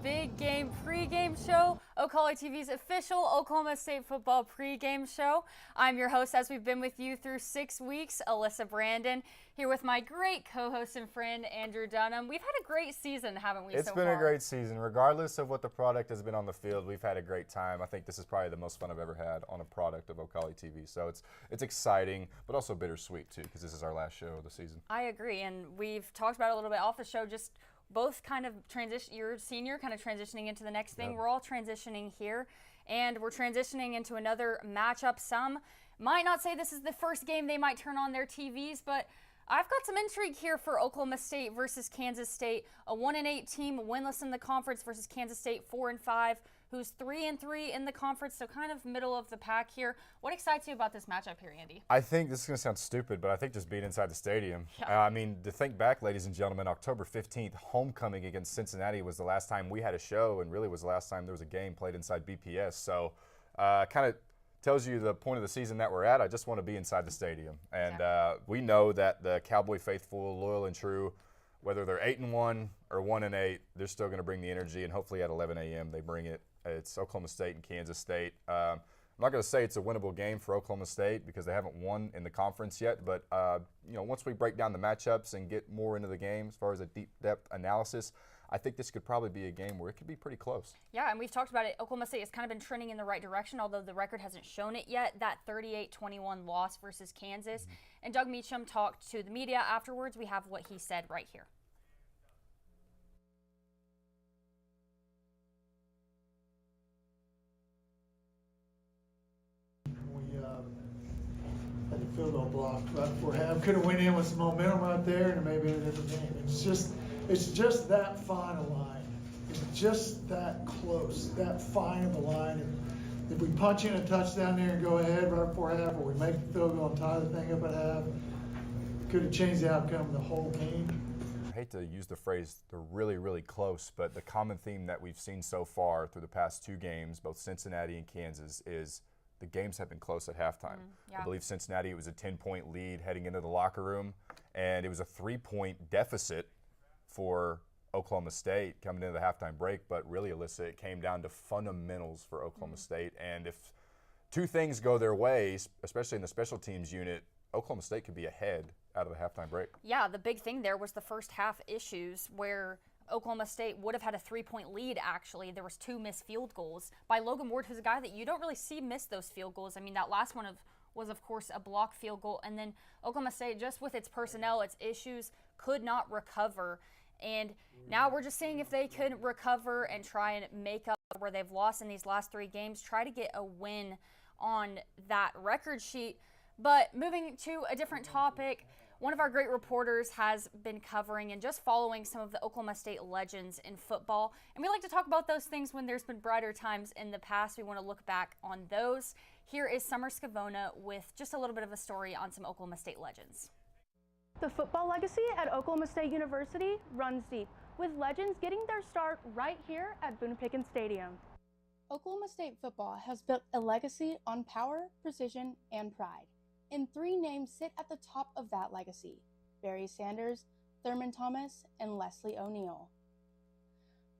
Big Game pregame show, Ocala TV's official Oklahoma State football pregame show. I'm your host, as we've been with you through 6 weeks, Alyssa Brandon, here with my great co-host and friend, Andrew Dunham. We've had a great season, haven't we, so far? It's been a great season. Regardless of what the product has been on the field, we've had a great time. I think this is probably the most fun I've ever had on a product of Ocala TV. So it's exciting, but also bittersweet, too, because this is our last show of the season. I agree, and we've talked about it a little bit off the show, just both kind of transition. You're a senior, kind of transitioning into the next thing. Yep. We're all transitioning here, and we're transitioning into another matchup. Some might not say this is the first game they might turn on their TVs, but I've got some intrigue here for Oklahoma State versus Kansas State. A 1-8 team, winless in the conference, versus Kansas State 4-5, who's 3-3 in the conference, so kind of middle of the pack here. What excites you about this matchup here, Andy? I think this is going to sound stupid, but I think just being inside the stadium. Yeah. I mean, to think back, ladies and gentlemen, October 15th, homecoming against Cincinnati was the last time we had a show, and really was the last time there was a game played inside BPS. So kind of tells you the point of the season that we're at. I just want to be inside the stadium. And we know that the Cowboy faithful, loyal and true, whether they're 8-1 or 1-8, they're still going to bring the energy, and hopefully at 11 a.m. they bring it. It's Oklahoma State and Kansas State. I'm not going to say it's a winnable game for Oklahoma State because they haven't won in the conference yet, but once we break down the matchups and get more into the game as far as a deep depth analysis, I think this could probably be a game where it could be pretty close. Yeah, and we've talked about it. Oklahoma State has kind of been trending in the right direction, although the record hasn't shown it yet, that 38-21 loss versus Kansas. Mm-hmm. And Doug Meacham talked to the media afterwards. We have what he said right here. Had the field goal blocked right before half. Could have went in with some momentum right there and maybe it is a game. It's just that fine a line. It's just that close, that fine of a line. And if we punch in a touchdown there and go ahead right before half, or we make the field goal and tie the thing up at half, could have changed the outcome of the whole game. I hate to use the phrase they're really, really close, but the common theme that we've seen so far through the past two games, both Cincinnati and Kansas, is the games have been close at halftime. Yeah. I believe Cincinnati, it was a 10-point lead heading into the locker room, and it was a 3-point deficit for Oklahoma State coming into the halftime break. But really, Alyssa, it came down to fundamentals for Oklahoma State. And if two things go their way, especially in the special teams unit, Oklahoma State could be ahead out of the halftime break. Yeah, the big thing there was the first half issues where Oklahoma State would have had a 3-point lead, actually. There was 2 missed field goals by Logan Ward, who's a guy that you don't really see miss those field goals. I mean, that last one was, of course, a blocked field goal. And then Oklahoma State, just with its personnel, its issues, could not recover. And now we're just seeing if they could recover and try and make up where they've lost in these last 3 games, try to get a win on that record sheet. But moving to a different topic, one of our great reporters has been covering and just following some of the Oklahoma State legends in football. And we like to talk about those things when there's been brighter times in the past. We want to look back on those. Here is Summer Scavona with just a little bit of a story on some Oklahoma State legends. The football legacy at Oklahoma State University runs deep, with legends getting their start right here at Boone Pickens Stadium. Oklahoma State football has built a legacy on power, precision, and pride. And 3 names sit at the top of that legacy: Barry Sanders, Thurman Thomas, and Leslie O'Neal.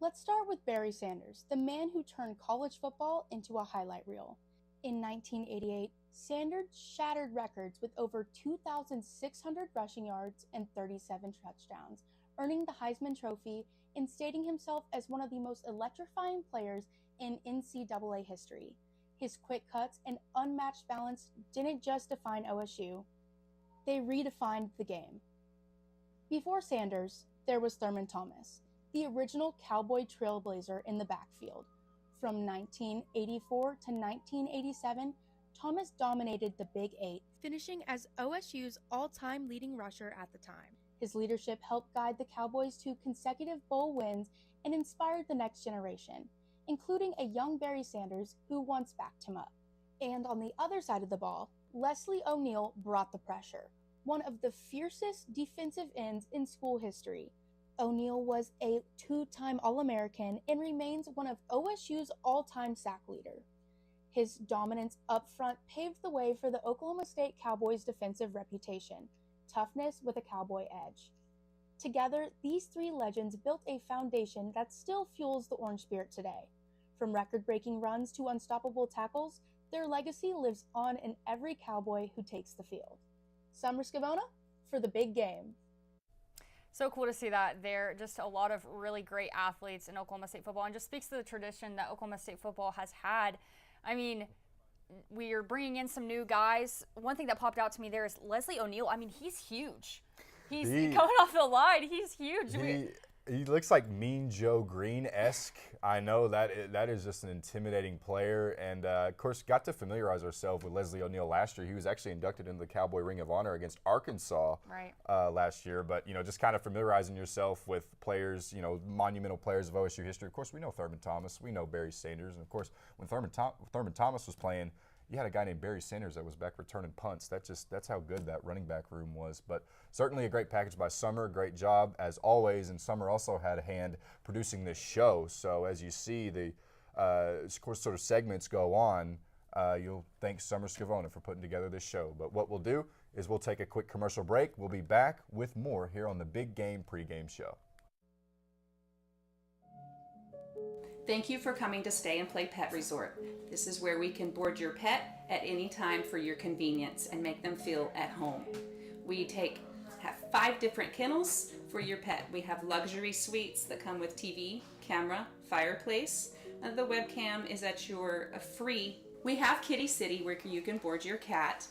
Let's start with Barry Sanders, the man who turned college football into a highlight reel. In 1988, Sanders shattered records with over 2,600 rushing yards and 37 touchdowns, earning the Heisman Trophy and stating himself as one of the most electrifying players in NCAA history. His quick cuts and unmatched balance didn't just define OSU, they redefined the game. Before Sanders, there was Thurman Thomas, the original Cowboy trailblazer in the backfield. From 1984 to 1987, Thomas dominated the Big 8, finishing as OSU's all-time leading rusher at the time. His leadership helped guide the Cowboys to consecutive bowl wins and inspired the next generation, including a young Barry Sanders who once backed him up. And on the other side of the ball, Leslie O'Neal brought the pressure, one of the fiercest defensive ends in school history. O'Neal was a 2-time All-American and remains one of OSU's all-time sack leader. His dominance up front paved the way for the Oklahoma State Cowboys' defensive reputation, toughness with a cowboy edge. Together, these three legends built a foundation that still fuels the Orange Spirit today. From record-breaking runs to unstoppable tackles, their legacy lives on in every Cowboy who takes the field. Summer Scavona for the big game. So cool to see that there. Just a lot of really great athletes in Oklahoma State football, and just speaks to the tradition that Oklahoma State football has had. I mean, we are bringing in some new guys. One thing that popped out to me there is Leslie O'Neal. I mean, he's huge. He's coming off the line. He's huge. He looks like Mean Joe Green-esque. I know that is just an intimidating player. And, of course, got to familiarize ourselves with Leslie O'Neal last year. He was actually inducted into the Cowboy Ring of Honor against Arkansas last year. But, just kind of familiarizing yourself with players, monumental players of OSU history. Of course, we know Thurman Thomas. We know Barry Sanders. And, of course, when Thurman Thomas was playing, you had a guy named Barry Sanders that was back returning punts. That's how good that running back room was. But certainly a great package by Summer. Great job as always. And Summer also had a hand producing this show. So as you see the sort of segments go on, you'll thank Summer Scavona for putting together this show. But what we'll do is we'll take a quick commercial break. We'll be back with more here on the Big Game pregame show. Thank you for coming to Stay and Play Pet Resort. This is where we can board your pet at any time for your convenience and make them feel at home. We have 5 different kennels for your pet. We have luxury suites that come with TV, camera, fireplace. The webcam is at your free. We have Kitty City where you can board your cat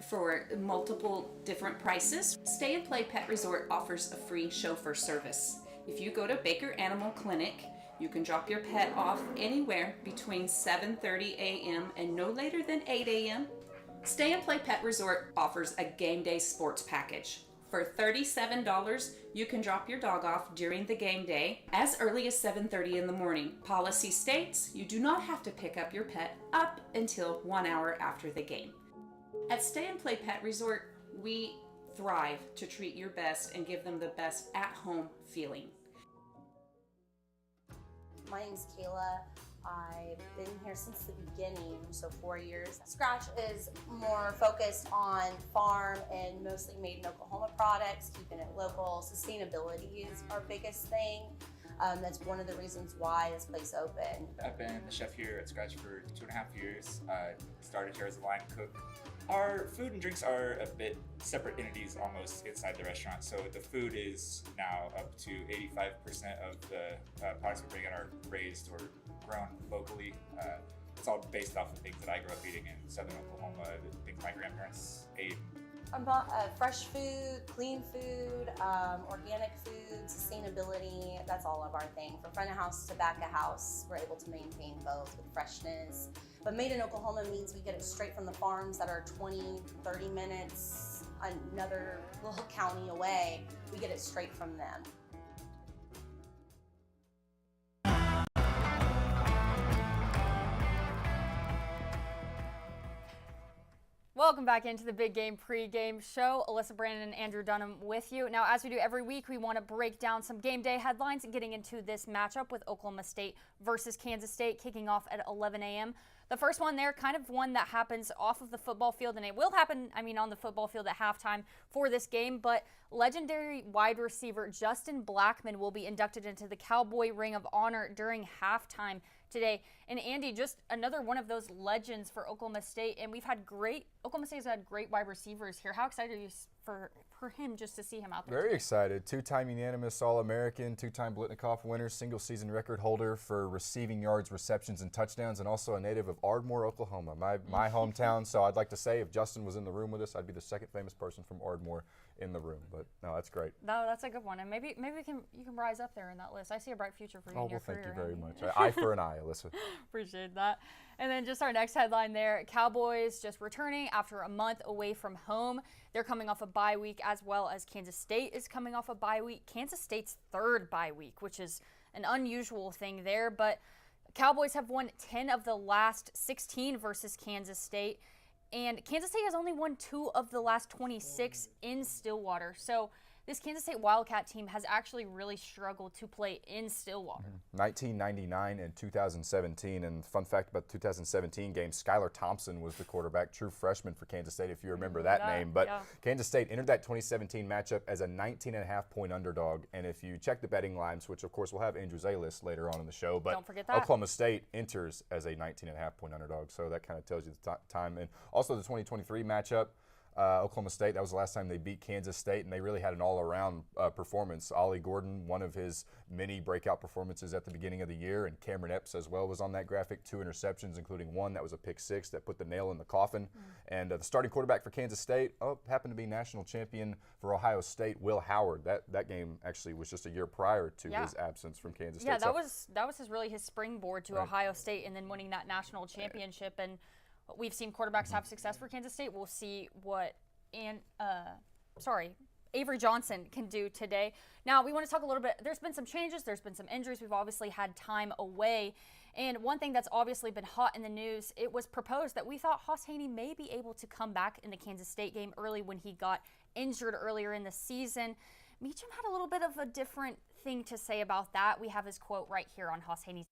for multiple different prices. Stay and Play Pet Resort offers a free chauffeur service. If you go to Baker Animal Clinic, you can drop your pet off anywhere between 7:30 a.m. and no later than 8 a.m. Stay and Play Pet Resort offers a game day sports package. For $37, you can drop your dog off during the game day as early as 7:30 in the morning. Policy states you do not have to pick up your pet up until 1 hour after the game. At Stay and Play Pet Resort, we thrive to treat your best and give them the best at-home feeling. My name's Kayla. I've been here since the beginning, so 4 years. Scratch is more focused on farm and mostly made in Oklahoma products, keeping it local. Sustainability is our biggest thing. That's one of the reasons why this place opened. I've been the chef here at Scratch for 2.5 years. I started here as a line cook. Our food and drinks are a bit separate entities almost inside the restaurant. So the food is now up to 85% of the products we bring in are raised or grown locally. It's all based off of things that I grew up eating in southern Oklahoma, things my grandparents ate. Fresh food, clean food, organic food, sustainability, that's all of our thing. From front of house to back of house, we're able to maintain both with freshness. But made in Oklahoma means we get it straight from the farms that are 20, 30 minutes, another little county away. We get it straight from them. Welcome back into the Big Game pregame show. Alyssa Brandon and Andrew Dunham with you. Now, as we do every week, we want to break down some game day headlines getting into this matchup with Oklahoma State versus Kansas State kicking off at 11 a.m. The first one there, kind of one that happens off of the football field, and it will happen, on the football field at halftime for this game, but legendary wide receiver Justin Blackman will be inducted into the Cowboy Ring of Honor during halftime today. And Andy, just another one of those legends for Oklahoma State, and Oklahoma State has had great wide receivers here. How excited are you for him just to see him out there? Very excited. 2-time unanimous All-American, 2-time Blitnikoff winner, single-season record holder for receiving yards, receptions, and touchdowns, and also a native of Ardmore, Oklahoma, my hometown. So I'd like to say if Justin was in the room with us, I'd be the second famous person from Ardmore in the room. But no, that's great. No, that's a good one, and maybe you can rise up there in that list. I see a bright future for you in your career. Thank you very much. Eye for an eye, Alyssa. Appreciate that. And then just our next headline there, Cowboys just returning after a month away from home. They're coming off a bye week, as well as Kansas State is coming off a bye week. Kansas State's third bye week, which is an unusual thing there. But Cowboys have won 10 of the last 16 versus Kansas State. And Kansas State has only won 2 of the last 26 in Stillwater. So this Kansas State Wildcat team has actually really struggled to play in Stillwater. 1999 and 2017. And fun fact about the 2017 game, Skylar Thompson was the quarterback, true freshman for Kansas State, if you remember that name. But yeah. Kansas State entered that 2017 matchup as a 19.5-point underdog. And if you check the betting lines, which of course we'll have Andrew's A-list later on in the show, but Don't forget that. Oklahoma State enters as a 19.5-point underdog. So that kind of tells you the time. And also the 2023 matchup, Oklahoma State, that was the last time they beat Kansas State, and they really had an all-around performance. Ollie Gordon, one of his many breakout performances at the beginning of the year, and Cameron Epps as well was on that graphic. 2 interceptions, including one that was a pick six that put the nail in the coffin. And the starting quarterback for Kansas State happened to be national champion for Ohio State, Will Howard. That game actually was just a year prior to his absence from Kansas State. Yeah, that was really his springboard to Right. Ohio State and then winning that national championship. And we've seen quarterbacks have success for Kansas State. We'll see what Avery Johnson can do today. Now, we want to talk a little bit. There's been some changes. There's been some injuries. We've obviously had time away. And one thing that's obviously been hot in the news, it was proposed that we thought Hauss Hejny may be able to come back in the Kansas State game early when he got injured earlier in the season. Meacham had a little bit of a different thing to say about that. We have his quote right here on Hauss Hejny's.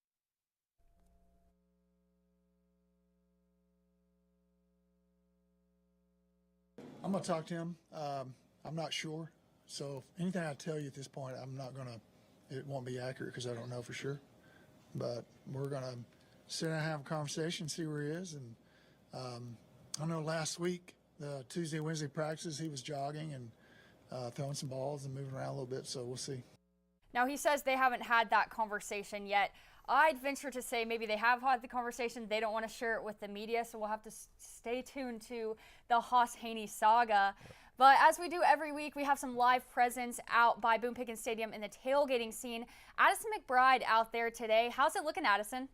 I'm going to talk to him. I'm not sure. So anything I tell you at this point, it won't be accurate because I don't know for sure. But we're going to sit down and have a conversation, see where he is. And I know last week, the Tuesday, Wednesday practices, he was jogging and throwing some balls and moving around a little bit. So we'll see. Now, he says they haven't had that conversation yet. I'd venture to say maybe they have had the conversation. They don't want to share it with the media, so we'll have to stay tuned to the Hauss Hejny saga. But as we do every week, we have some live presence out by Boone Pickens Stadium in the tailgating scene. Addison McBride out there today. How's it looking, Addison?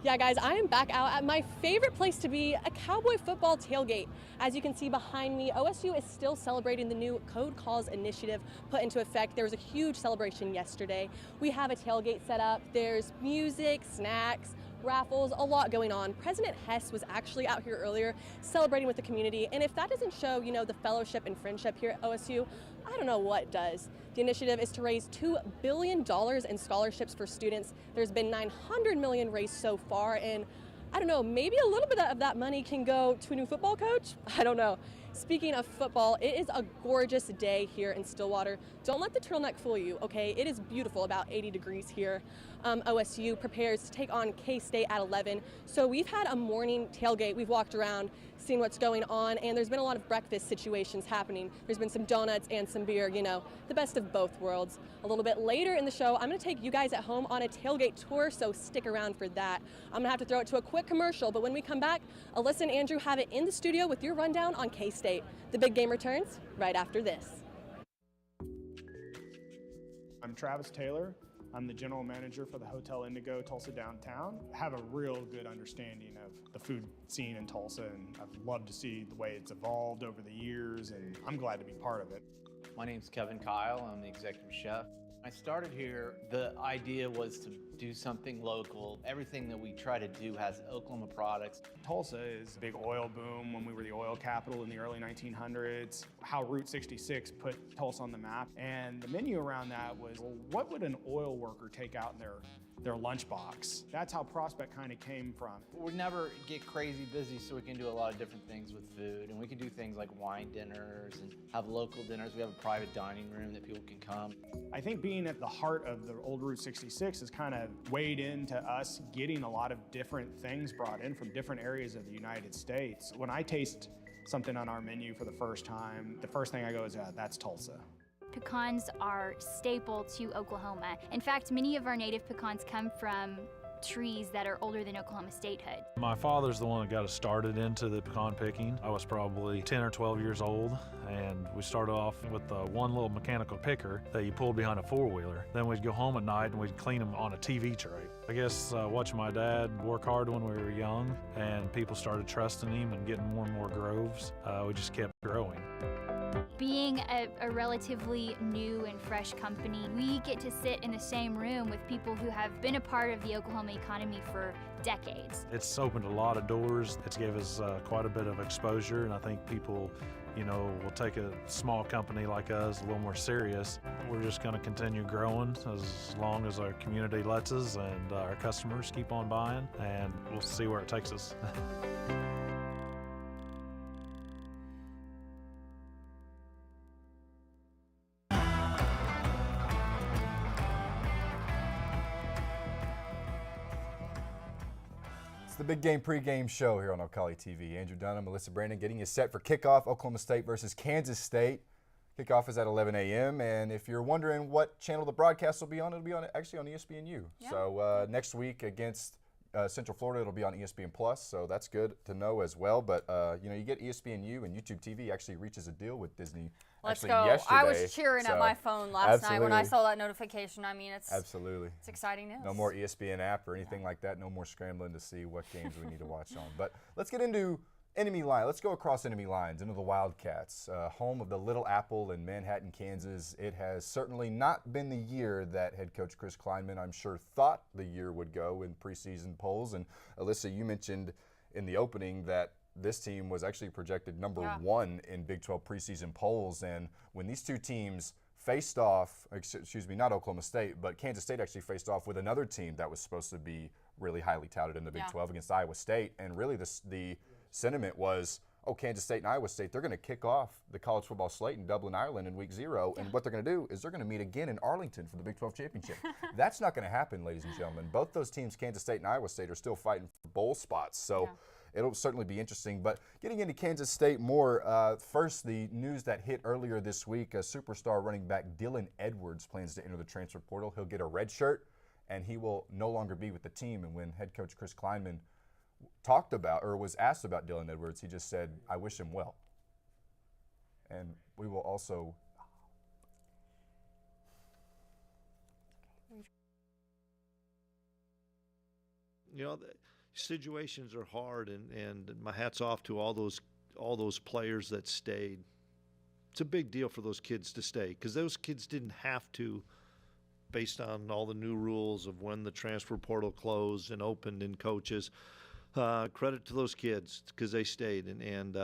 Yeah, guys, I am back out at my favorite place to be, a Cowboy football tailgate. As you can see behind me, OSU is still celebrating the new Code Calls initiative put into effect. There was a huge celebration yesterday. We have a tailgate set up. There's music, snacks, raffles, a lot going on. President Hess was actually out here earlier celebrating with the community. And if that doesn't show, the fellowship and friendship here at OSU, I don't know what does. The initiative is to raise $2 billion in scholarships for students. There's been $900 million raised so far, and I don't know, maybe a little bit of that money can go to a new football coach? I don't know. Speaking of football, it is a gorgeous day here in Stillwater. Don't let the turtleneck fool you, okay? It is beautiful, about 80 degrees here. OSU prepares to take on K-State at 11. So we've had a morning tailgate. We've walked around, seen what's going on, and there's been a lot of breakfast situations happening. There's been some donuts and some beer, the best of both worlds. A little bit later in the show, I'm gonna take you guys at home on a tailgate tour, so stick around for that. I'm gonna have to throw it to a quick commercial, but when we come back, Alyssa and Andrew have it in the studio with your rundown on K-State. The big game returns right after this. I'm Travis Taylor. I'm the general manager for the Hotel Indigo Tulsa Downtown. I have a real good understanding of the food scene in Tulsa, and I've loved to see the way it's evolved over the years, and I'm glad to be part of it. My name's Kevin Kyle. I'm the executive chef. I started here, the idea was to do something local. Everything that we try to do has Oklahoma products. Tulsa is a big oil boom when we were the oil capital in the early 1900s. How Route 66 put Tulsa on the map. And the menu around that was, well, what would an oil worker take out in their lunchbox? That's how Prospect kind of came from. We never get crazy busy, so we can do a lot of different things with food. And we can do things like wine dinners and have local dinners. We have a private dining room that people can come. I think being at the heart of the old Route 66 has kind of weighed into us getting a lot of different things brought in from different areas of the United States. When I taste something on our menu for the first time, the first thing I go is, that's Tulsa. Pecans are staple to Oklahoma. In fact, many of our native pecans come from trees that are older than Oklahoma statehood. My father's the one that got us started into the pecan picking. I was probably 10 or 12 years old, and we started off with one little mechanical picker that you pulled behind a four-wheeler. Then we'd go home at night and we'd clean them on a TV tray. I guess watching my dad work hard when we were young, and people started trusting him and getting more and more groves, we just kept growing. Being a relatively new and fresh company, we get to sit in the same room with people who have been a part of the Oklahoma economy for decades. It's opened a lot of doors. It's gave us quite a bit of exposure, and I think people, will take a small company like us a little more serious. We're just going to continue growing as long as our community lets us and our customers keep on buying, and we'll see where it takes us. It's the Big Game pregame show here on Ocali TV. Andrew Dunham, Melissa Brandon getting you set for kickoff, Oklahoma State versus Kansas State. Kickoff is at 11 a.m. And if you're wondering what channel the broadcast will be on, it'll be actually on ESPNU. Yeah. So next week against Central Florida, it'll be on ESPN Plus. So that's good to know as well. But you get ESPNU, and YouTube TV actually reaches a deal with Disney. Let's actually go. Yesterday, I was cheering at my phone last night when I saw that notification. I mean, it's exciting news. No more ESPN app or anything like that. No more scrambling to see what games we need to watch on. But let's get into enemy line. Let's go across enemy lines into the Wildcats, home of the Little Apple in Manhattan, Kansas. It has certainly not been the year that head coach Chris Kleinman, I'm sure, thought the year would go in preseason polls. And Alyssa, you mentioned in the opening that this team was actually projected number one in Big 12 preseason polls. And when these two teams faced off, excuse me, not Oklahoma State, but Kansas State actually faced off with another team that was supposed to be really highly touted in the Big 12 against Iowa State. And really the sentiment was, Kansas State and Iowa State, they're going to kick off the college football slate in Dublin, Ireland in week 0. And what they're going to do is they're going to meet again in Arlington for the Big 12 championship. That's not going to happen, ladies and gentlemen. Both those teams, Kansas State and Iowa State, are still fighting for bowl spots. So it'll certainly be interesting. But getting into Kansas State more, first, the news that hit earlier this week, a superstar running back Dylan Edwards plans to enter the transfer portal. He'll get a red shirt, and he will no longer be with the team. And when head coach Chris Kleinman talked about or was asked about Dylan Edwards, he just said, I wish him well. And we will also situations are hard, and my hat's off to all those players that stayed. It's a big deal for those kids to stay, because those kids didn't have to, based on all the new rules of when the transfer portal closed and opened and coaches. Credit to those kids because they stayed, and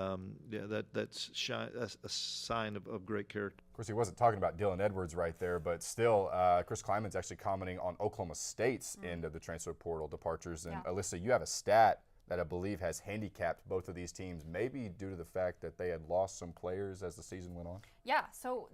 that's a sign of great character. Of course, he wasn't talking about Dylan Edwards right there, but still, Chris Kleinman's actually commenting on Oklahoma State's end of the transfer portal departures. And Alyssa, you have a stat that I believe has handicapped both of these teams, maybe due to the fact that they had lost some players as the season went on. Yeah, so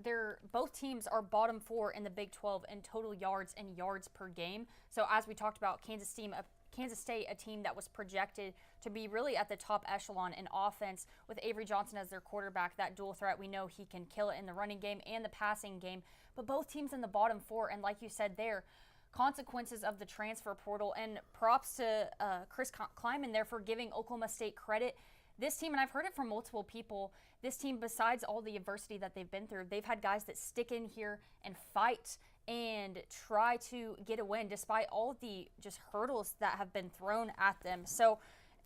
both teams are bottom 4 in the Big 12 in total yards and yards per game. So as we talked about, Kansas State, a team that was projected to be really at the top echelon in offense with Avery Johnson as their quarterback, that dual threat. We know he can kill it in the running game and the passing game. But both teams in the bottom 4, and like you said there, consequences of the transfer portal. And props to Chris Kleinman there for giving Oklahoma State credit. This team, and I've heard it from multiple people, this team, besides all the adversity that they've been through, they've had guys that stick in here and fight and try to get a win despite all of the just hurdles that have been thrown at them. So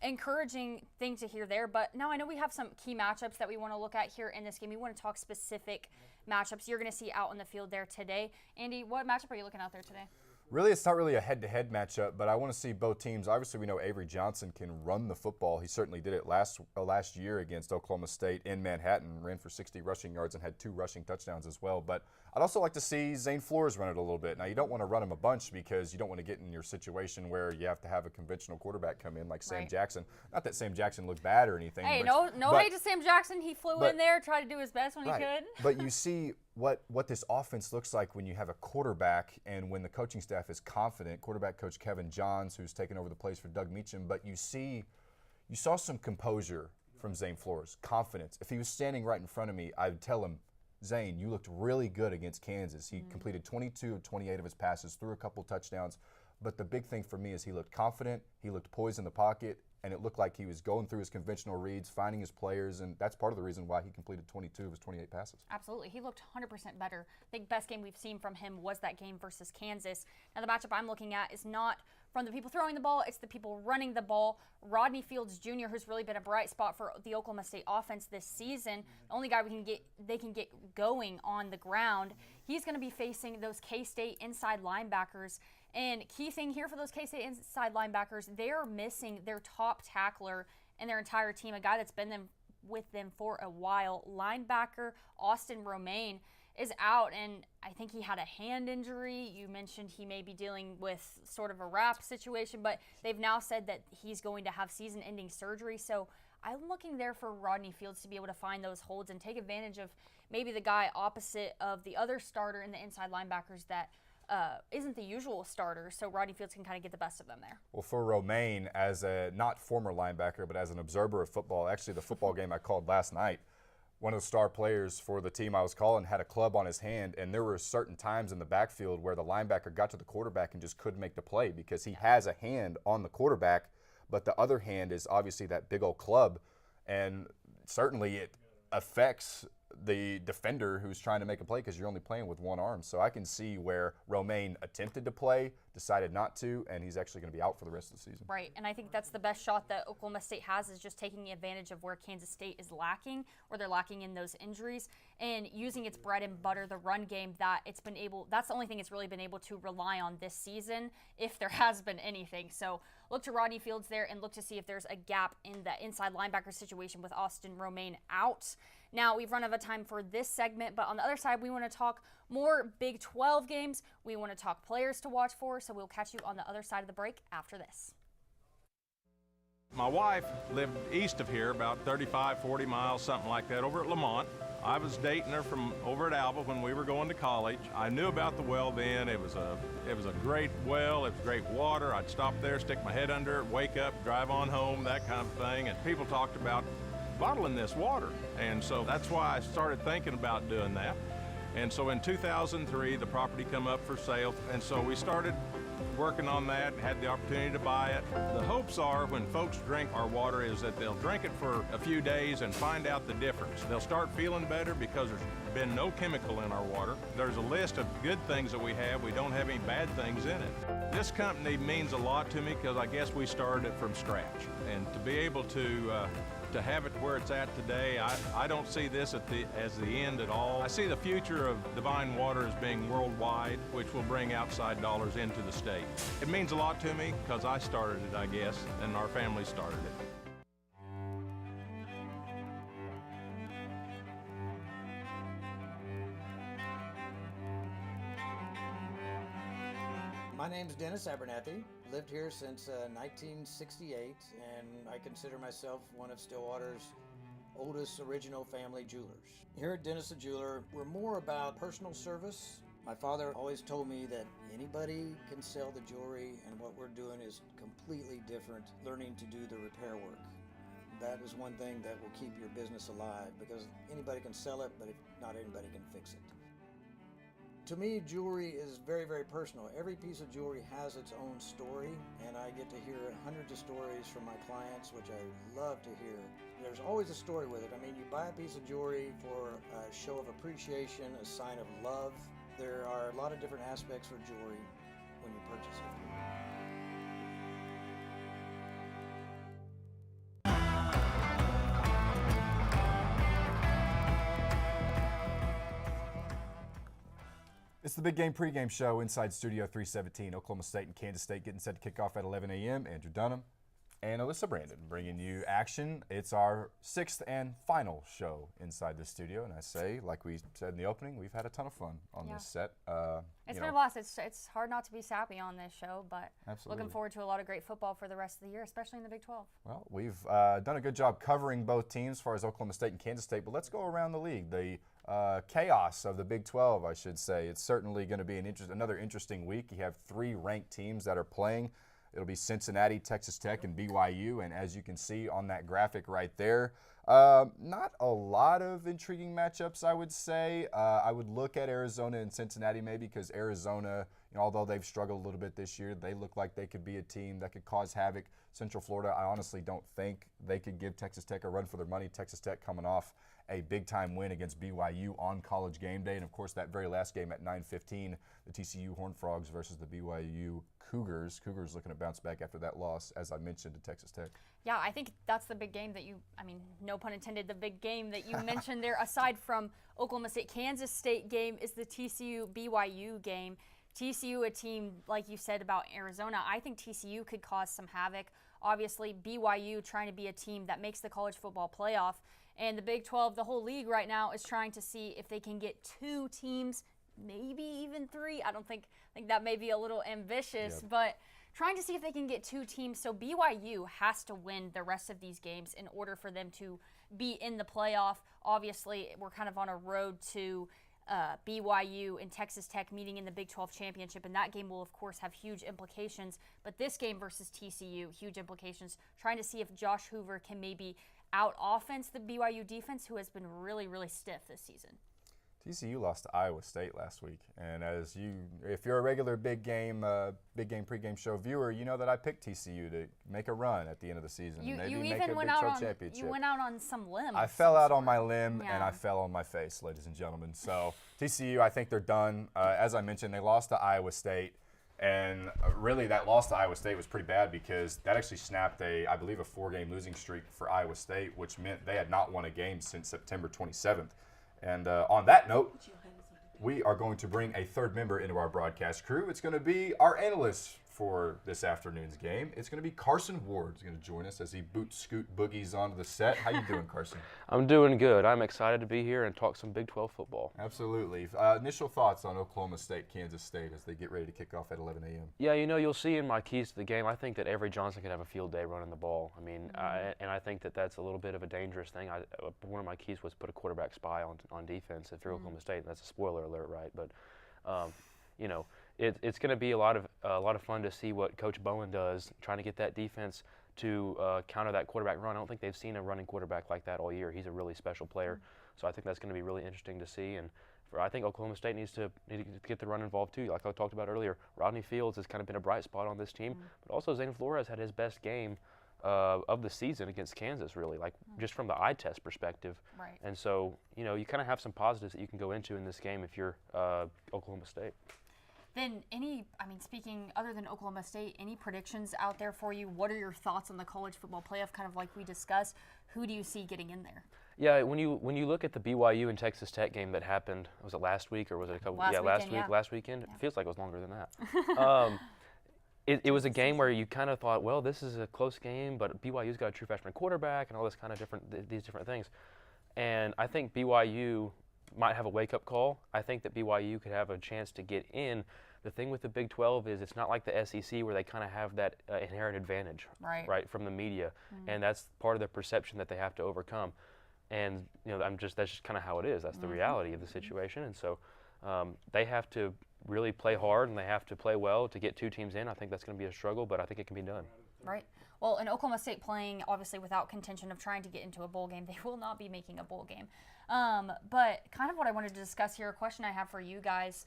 encouraging thing to hear there. But now I know we have some key matchups that we want to look at here in this game. We want to talk specific matchups you're going to see out on the field there today. Andy, what matchup are you looking out there today? Really, it's not really a head-to-head matchup, but I want to see both teams. Obviously, we know Avery Johnson can run the football. He certainly did it last year against Oklahoma State in Manhattan, ran for 60 rushing yards and had 2 rushing touchdowns as well. But I'd also like to see Zane Flores run it a little bit. Now, you don't want to run him a bunch because you don't want to get in your situation where you have to have a conventional quarterback come in like Sam Jackson. Not that Sam Jackson looked bad or anything. Hey, no hate to Sam Jackson. He flew in there, tried to do his best when he could. But you see what this offense looks like when you have a quarterback and when the coaching staff is confident. Quarterback coach Kevin Johns, who's taken over the place for Doug Meacham. But you saw some composure from Zane Flores, confidence. If he was standing right in front of me, I'd tell him, Zane, you looked really good against Kansas. He completed 22 of 28 of his passes, threw a couple touchdowns. But the big thing for me is he looked confident, he looked poised in the pocket, and it looked like he was going through his conventional reads, finding his players, and that's part of the reason why he completed 22 of his 28 passes. Absolutely. He looked 100% better. I think best game we've seen from him was that game versus Kansas. Now, the matchup I'm looking at is not from the people throwing the ball, it's the people running the ball. Rodney Fields Jr., who's really been a bright spot for the Oklahoma State offense this season, the only guy they can get going on the ground. He's going to be facing those K-State inside linebackers. And key thing here for those K-State inside linebackers, they're missing their top tackler and their entire team, a guy that's been with them for a while. Linebacker Austin Romaine is out, and I think he had a hand injury. You mentioned he may be dealing with sort of a wrap situation, but they've now said that he's going to have season-ending surgery. So I'm looking there for Rodney Fields to be able to find those holds and take advantage of maybe the guy opposite of the other starter in the inside linebackers that isn't the usual starter, so Rodney Fields can kind of get the best of them there. Well, for Romaine, as a not former linebacker, but as an observer of football, actually the football game I called last night, one of the star players for the team I was calling had a club on his hand, and there were certain times in the backfield where the linebacker got to the quarterback and just couldn't make the play because he has a hand on the quarterback, but the other hand is obviously that big old club, and certainly it affects the defender who's trying to make a play because you're only playing with one arm. So I can see where Romaine attempted to play, decided not to, and he's actually going to be out for the rest of the season. Right, and I think that's the best shot that Oklahoma State has, is just taking advantage of where Kansas State is lacking, or they're lacking in those injuries, and using its bread and butter, the run game, that's the only thing it's really been able to rely on this season, if there has been anything. So look to Rodney Fields there and look to see if there's a gap in the inside linebacker situation with Austin Romaine out. Now, we've run out of time for this segment, but on the other side, we want to talk more Big 12 games. We want to talk players to watch for, so we'll catch you on the other side of the break after this. My wife lived east of here, about 35, 40 miles, something like that, over at Lamont. I was dating her from over at Alba when we were going to college. I knew about the well then. It was a great well. It was great water. I'd stop there, stick my head under it, wake up, drive on home, that kind of thing. And people talked about bottling this water. And so that's why I started thinking about doing that. And so in 2003, the property come up for sale. And so we started working on that, had the opportunity to buy it. The hopes are when folks drink our water is that they'll drink it for a few days and find out the difference. They'll start feeling better because there's been no chemical in our water. There's a list of good things that we have. We don't have any bad things in it. This company means a lot to me because I guess we started it from scratch. And to be able to have it where it's at today, I don't see this as the end at all. I see the future of Divine Water as being worldwide, which will bring outside dollars into the state. It means a lot to me because I started it, I guess, and our family started it. My name's Dennis Abernathy. Lived here since 1968, and I consider myself one of Stillwater's oldest original family jewelers. Here at Dennis the Jeweler, we're more about personal service. My father always told me that anybody can sell the jewelry, and what we're doing is completely different, learning to do the repair work. That is one thing that will keep your business alive, because anybody can sell it, but not anybody can fix it. To me, jewelry is very, very personal. Every piece of jewelry has its own story, and I get to hear hundreds of stories from my clients, which I love to hear. There's always a story with it. I mean, you buy a piece of jewelry for a show of appreciation, a sign of love. There are a lot of different aspects for jewelry when you purchase it. It's the Big Game pregame show inside Studio 317. Oklahoma State and Kansas State getting set to kick off at 11 a.m. Andrew Dunham and Alyssa Brandon bringing you action. It's our sixth and final show inside the studio, and I say, like we said in the opening, we've had a ton of fun on this set. It's been a blast. It's hard not to be sappy on this show, but absolutely. Looking forward to a lot of great football for the rest of the year, especially in the Big 12. Well, we've done a good job covering both teams as far as Oklahoma State and Kansas State, but let's go around the league. The chaos of the Big 12, I should say. It's certainly going to be another interesting week. You have three ranked teams that are playing. It'll be Cincinnati, Texas Tech, and BYU, and as you can see on that graphic right there, not a lot of intriguing matchups, I would say. I would look at Arizona and Cincinnati maybe because Arizona, although they've struggled a little bit this year, they look like they could be a team that could cause havoc. Central Florida, I honestly don't think they could give Texas Tech a run for their money. Texas Tech coming off a big-time win against BYU on College game day. And, of course, that very last game at 9:15, the TCU Horned Frogs versus the BYU Cougars. Cougars looking to bounce back after that loss, as I mentioned, to Texas Tech. Yeah, I think that's the big game that no pun intended, the big game that you mentioned there, aside from Oklahoma State. Kansas State game is the TCU BYU game. TCU, a team, like you said about Arizona, I think TCU could cause some havoc. Obviously, BYU trying to be a team that makes the college football playoff. And the Big 12, the whole league right now, is trying to see if they can get 2 teams, maybe even 3. I think that may be a little ambitious, but trying to see if they can get 2 teams. So BYU has to win the rest of these games in order for them to be in the playoff. Obviously, we're kind of on a road to BYU and Texas Tech meeting in the Big 12 championship, and that game will, of course, have huge implications. But this game versus TCU, huge implications. Trying to see if Josh Hoover can maybe out-offense the BYU defense, who has been really, really stiff this season. TCU lost to Iowa State last week, and if you're a regular big game pregame show viewer, you know that I picked TCU to make a run at the end of the season. You maybe even make a went Big out 12 on championship. you went out on some limb. I fell out on my limb, Yeah. and I fell on my face, ladies and gentlemen. So TCU, I think they're done. As I mentioned, they lost to Iowa State. And really, that loss to Iowa State was pretty bad because that actually snapped I believe, a 4-game losing streak for Iowa State, which meant they had not won a game since September 27th. And on that note, we are going to bring a third member into our broadcast crew. It's going to be our analyst for this afternoon's game. It's going to be Carson Ward. He's going to join us as he scoot boogies onto the set. How you doing, Carson? I'm doing good. I'm excited to be here and talk some Big 12 football. Absolutely. Initial thoughts on Oklahoma State, Kansas State as they get ready to kick off at 11 a.m. Yeah, you'll see in my keys to the game, I think that Avery Johnson could have a field day running the ball. And I think that that's a little bit of a dangerous thing. One of my keys was put a quarterback spy on defense if you're Oklahoma State. That's a spoiler alert, right? But, it's going to be a lot of fun to see what Coach Bowen does, trying to get that defense to counter that quarterback run. I don't think they've seen a running quarterback like that all year. He's a really special player, so I think that's going to be really interesting to see. And I think Oklahoma State needs to get the run involved too. Like I talked about earlier, Rodney Fields has kind of been a bright spot on this team, but also Zane Flores had his best game of the season against Kansas, really, just from the eye test perspective. Right. And so, you kind of have some positives that you can go into in this game if you're Oklahoma State. Then speaking other than Oklahoma State, any predictions out there for you? What are your thoughts on the college football playoff, kind of like we discussed? Who do you see getting in there? Yeah, when you look at the BYU and Texas Tech game that happened, was it last week or was it a couple? Last weekend. Yeah. It feels like it was longer than that. It was a game where you kind of thought, well, this is a close game, but BYU's got a true freshman quarterback and all this kind of these different things. And I think BYU might have a wake-up call. I think that BYU could have a chance to get in. The thing with the Big 12 is it's not like the SEC where they kind of have that inherent advantage, right, from the media, and that's part of the perception that they have to overcome. And that's just kind of how it is. That's the reality of the situation. And so they have to really play hard and they have to play well to get 2 teams in. I think that's going to be a struggle, but I think it can be done. Right. Well, in Oklahoma State playing, obviously, without contention of trying to get into a bowl game, they will not be making a bowl game. But kind of what I wanted to discuss here, a question I have for you guys.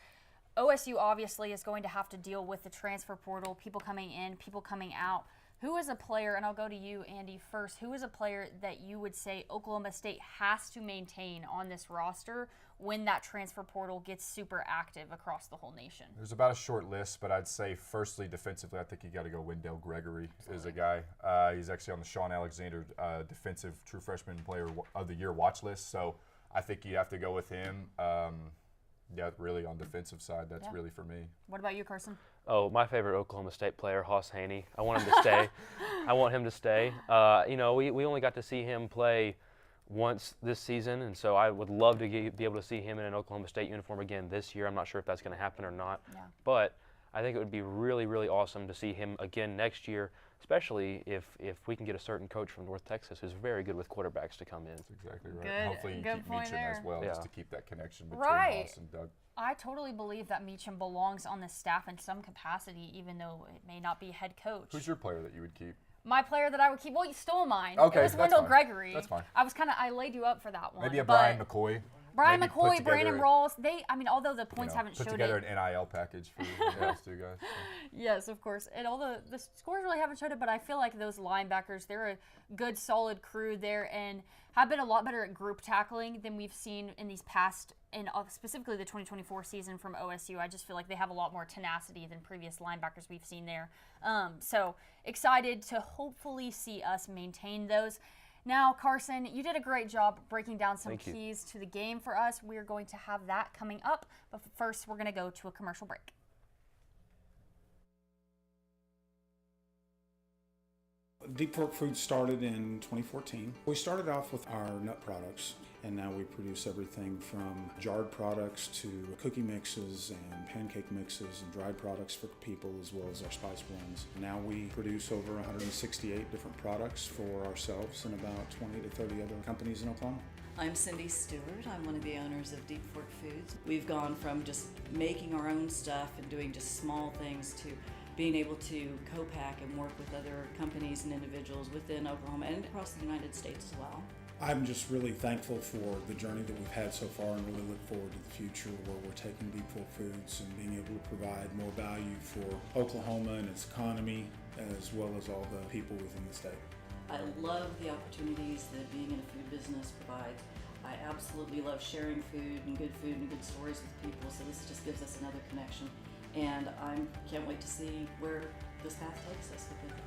OSU obviously is going to have to deal with the transfer portal, people coming in, people coming out. Who is a player, and I'll go to you, Andy, first, who is a player that you would say Oklahoma State has to maintain on this roster when that transfer portal gets super active across the whole nation? There's about a short list, but I'd say firstly, defensively, I think you got to go Wendell Gregory is a guy. He's actually on the Sean Alexander Defensive True Freshman Player of the Year watch list, so I think you have to go with him. Yeah, really on defensive side, that's really for me. What about you, Carson? Oh, my favorite Oklahoma State player, Hoss Haney. I want him to stay. I want him to stay. We only got to see him play once this season, and so I would love to be able to see him in an Oklahoma State uniform again this year. I'm not sure if that's going to happen or not, but I think it would be really, really awesome to see him again next year, especially if we can get a certain coach from North Texas who's very good with quarterbacks to come in. That's exactly right. Good, hopefully you good keep point Meacham there. as well, Yeah. just to keep that connection between Right. Hoss and Doug. I totally believe that Meacham belongs on the staff in some capacity, even though it may not be head coach. Who's your player that you would keep? My player that I would keep, well, you stole mine. Okay, It was that's Wendell fine. Gregory. That's fine. I laid you up for that one. Maybe a but Brian McCoy. Brian maybe McCoy, Brandon Rawls, although the points haven't put showed together it. an NIL package for those two guys. So. Yes, of course. And although the scores really haven't showed it, but I feel like those linebackers, they're a good, solid crew there and have been a lot better at group tackling than we've seen in these past, and specifically the 2024 season from OSU. I just feel like they have a lot more tenacity than previous linebackers we've seen there. So excited to hopefully see us maintain those. Now, Carson, you did a great job breaking down some keys to the game for us. We're going to have that coming up, but first we're going to go to a commercial break. Deep Fork Foods started in 2014. We started off with our nut products, and now we produce everything from jarred products to cookie mixes and pancake mixes and dried products for people, as well as our spice blends. Now we produce over 168 different products for ourselves and about 20 to 30 other companies in Oklahoma. I'm Cindy Stewart. I'm one of the owners of Deep Fork Foods. We've gone from just making our own stuff and doing just small things to being able to co-pack and work with other companies and individuals within Oklahoma and across the United States as well. I'm just really thankful for the journey that we've had so far and really look forward to the future where we're taking Deep Fork Foods and being able to provide more value for Oklahoma and its economy, as well as all the people within the state. I love the opportunities that being in a food business provides. I absolutely love sharing food and good stories with people, so this just gives us another connection. And I can't wait to see where this path takes us with it.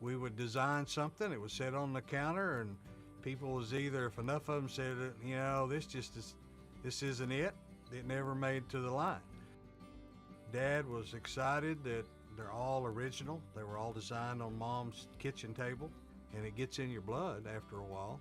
We would design something, it was set on the counter, and people was either, if enough of them said, you know, this isn't it never made to the line. Dad was excited that they're all original. They were all designed on Mom's kitchen table, and it gets in your blood after a while.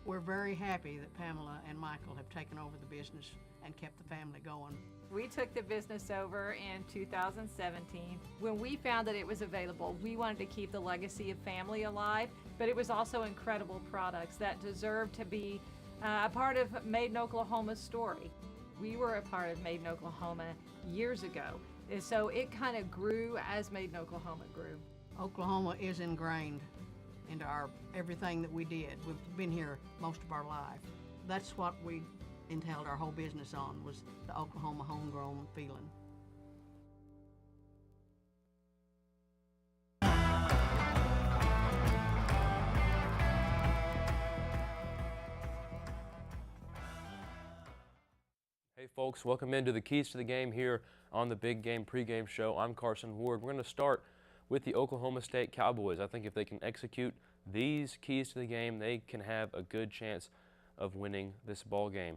We're very happy that Pamela and Michael have taken over the business and kept the family going. We took the business over in 2017. When we found that it was available, we wanted to keep the legacy of family alive, but it was also incredible products that deserved to be a part of Made in Oklahoma's story. We were a part of Made in Oklahoma years ago, and so it kind of grew as Made in Oklahoma grew. Oklahoma is ingrained into everything that we did. We've been here most of our life. That's what we entailed our whole business on, was the Oklahoma homegrown feeling. Hey folks, welcome into the Keys to the Game here on the Big Game pregame show. I'm Carson Ward. We're going to start with the Oklahoma State Cowboys. I think if they can execute these keys to the game, they can have a good chance of winning this ball game.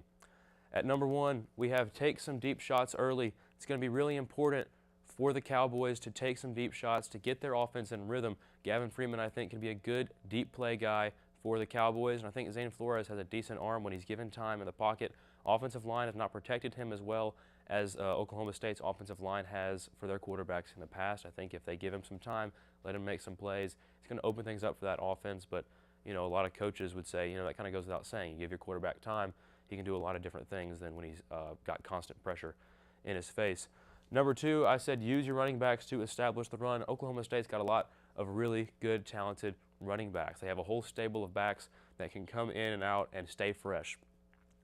At number one, we have take some deep shots early. It's going to be really important for the Cowboys to take some deep shots to get their offense in rhythm. Gavin Freeman, I think, can be a good deep play guy for the Cowboys, and I think Zane Flores has a decent arm when he's given time in the pocket. Offensive line has not protected him as well as Oklahoma State's offensive line has for their quarterbacks in the past. I think if they give him some time, let him make some plays, it's going to open things up for that offense. But, you know, a lot of coaches would say, you know, that kind of goes without saying. You give your quarterback time, he can do a lot of different things than when he's got constant pressure in his face. Number two, I said use your running backs to establish the run. Oklahoma State's got a lot of really good, talented running backs. They have a whole stable of backs that can come in and out and stay fresh.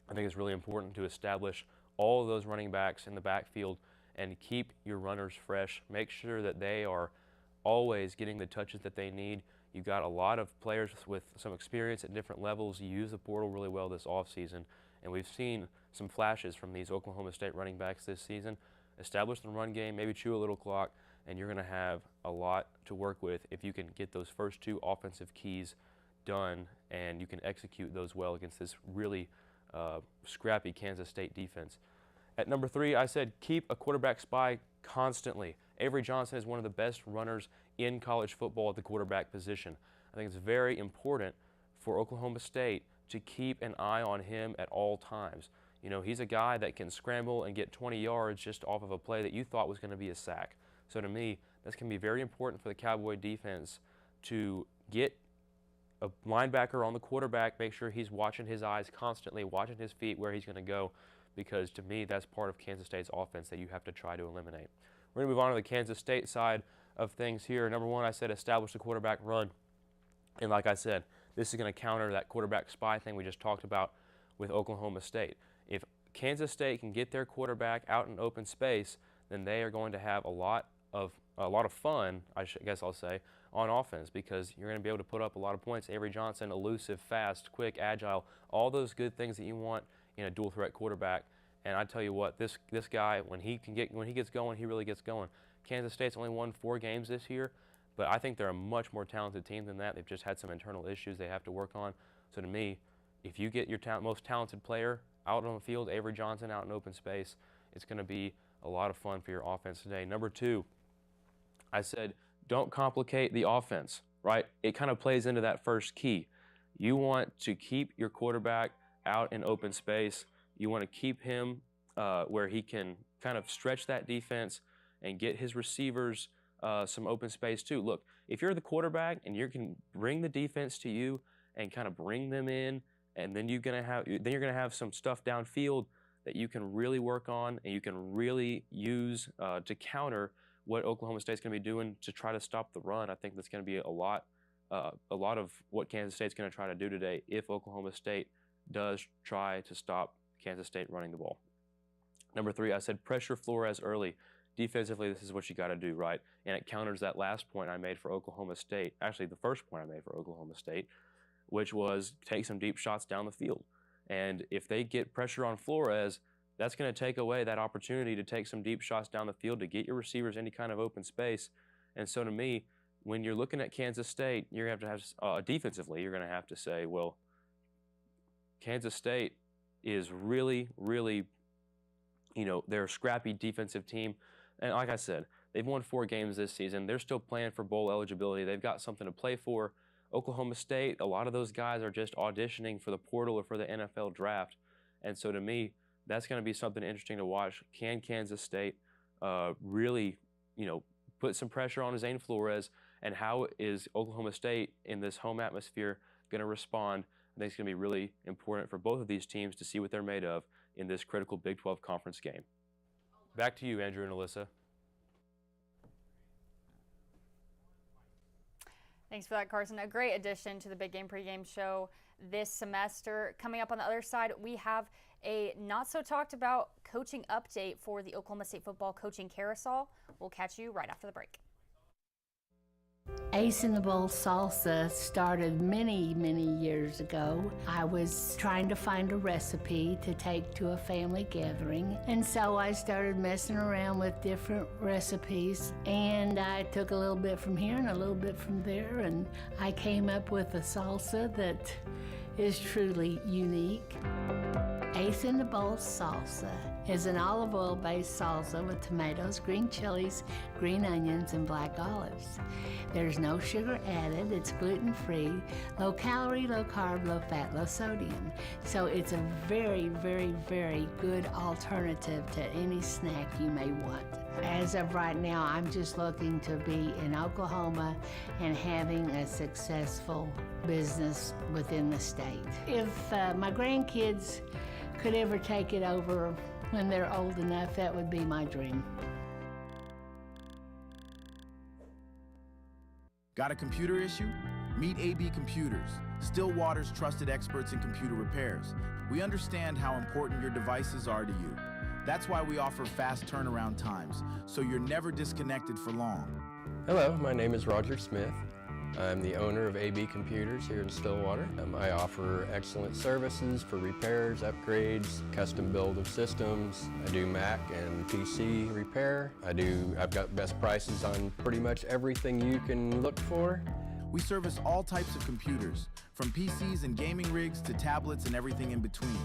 I think it's really important to establish all of those running backs in the backfield and keep your runners fresh. Make sure that they are always getting the touches that they need. You've got a lot of players with some experience at different levels. You use the portal really well this offseason, and we've seen some flashes from these Oklahoma State running backs this season. Establish the run game, maybe chew a little clock, and you're going to have a lot to work with if you can get those first two offensive keys done and you can execute those well against this really scrappy Kansas State defense. At number three, I said keep a quarterback spy constantly. Avery Johnson is one of the best runners in college football at the quarterback position. I think it's very important for Oklahoma State to keep an eye on him at all times. You know, he's a guy that can scramble and get 20 yards just off of a play that you thought was going to be a sack. So to me, that's going to be very important for the Cowboy defense to get a linebacker on the quarterback, make sure he's watching his eyes constantly, watching his feet, where he's going to go, because to me, that's part of Kansas State's offense that you have to try to eliminate. We're going to move on to the Kansas State side of things here. Number one, I said establish the quarterback run. And like I said, this is going to counter that quarterback spy thing we just talked about with Oklahoma State. If Kansas State can get their quarterback out in open space, then they are going to have a lot of fun, I guess I'll say, on offense, because you're going to be able to put up a lot of points. Avery Johnson, elusive, fast, quick, agile, all those good things that you want in a dual threat quarterback. And I tell you what, this guy, when he gets going, he really gets going. Kansas State's only won 4 games this year, but I think they're a much more talented team than that. They've just had some internal issues they have to work on. So to me, if you get your most talented player out on the field, Avery Johnson out in open space, it's going to be a lot of fun for your offense today. Number 2, I said, don't complicate the offense, right? It kind of plays into that first key. You want to keep your quarterback out in open space. You want to keep him where he can kind of stretch that defense and get his receivers some open space too. Look, if you're the quarterback and you can bring the defense to you and kind of bring them in, and then you're gonna have some stuff downfield that you can really work on and you can really use to counter what Oklahoma State's going to be doing to try to stop the run. I think that's going to be a lot of what Kansas State's going to try to do today if Oklahoma State does try to stop Kansas State running the ball. Number 3, I said pressure Flores early. Defensively, this is what you got to do, right? And it counters that last point I made for Oklahoma State, actually the first point I made for Oklahoma State, which was take some deep shots down the field. And if they get pressure on Flores, that's going to take away that opportunity to take some deep shots down the field to get your receivers any kind of open space. And so to me, when you're looking at Kansas State, you're going to have defensively, you're going to have to say, well, Kansas State is really, really, they're a scrappy defensive team. And like I said, they've won 4 games this season. They're still playing for bowl eligibility. They've got something to play for. Oklahoma State, a lot of those guys are just auditioning for the portal or for the NFL draft. And so to me, that's going to be something interesting to watch. Can Kansas State really, put some pressure on Zane Flores, and how is Oklahoma State in this home atmosphere going to respond? I think it's going to be really important for both of these teams to see what they're made of in this critical Big 12 conference game. Back to you, Andrew and Alyssa. Thanks for that, Carson. A great addition to the Big Game pregame show this semester. Coming up on the other side, we have a not-so-talked-about coaching update for the Oklahoma State football coaching carousel. We'll catch you right after the break. Ace in the Bowl salsa started many, many years ago. I was trying to find a recipe to take to a family gathering, and so I started messing around with different recipes, and I took a little bit from here and a little bit from there, and I came up with a salsa that is truly unique. Ace in the Bowl salsa is an olive oil-based salsa with tomatoes, green chilies, green onions, and black olives. There's no sugar added, it's gluten-free, low calorie, low carb, low fat, low sodium. So it's a very, very, very good alternative to any snack you may want. As of right now, I'm just looking to be in Oklahoma and having a successful business within the state. If my grandkids could ever take it over when they're old enough, that would be my dream. Got a computer issue? Meet AB Computers, Stillwater's trusted experts in computer repairs. We understand how important your devices are to you. That's why we offer fast turnaround times, so you're never disconnected for long. Hello, my name is Roger Smith. I'm the owner of AB Computers here in Stillwater. I offer excellent services for repairs, upgrades, custom build of systems. I do Mac and PC repair. I've got best prices on pretty much everything you can look for. We service all types of computers, from PCs and gaming rigs to tablets and everything in between.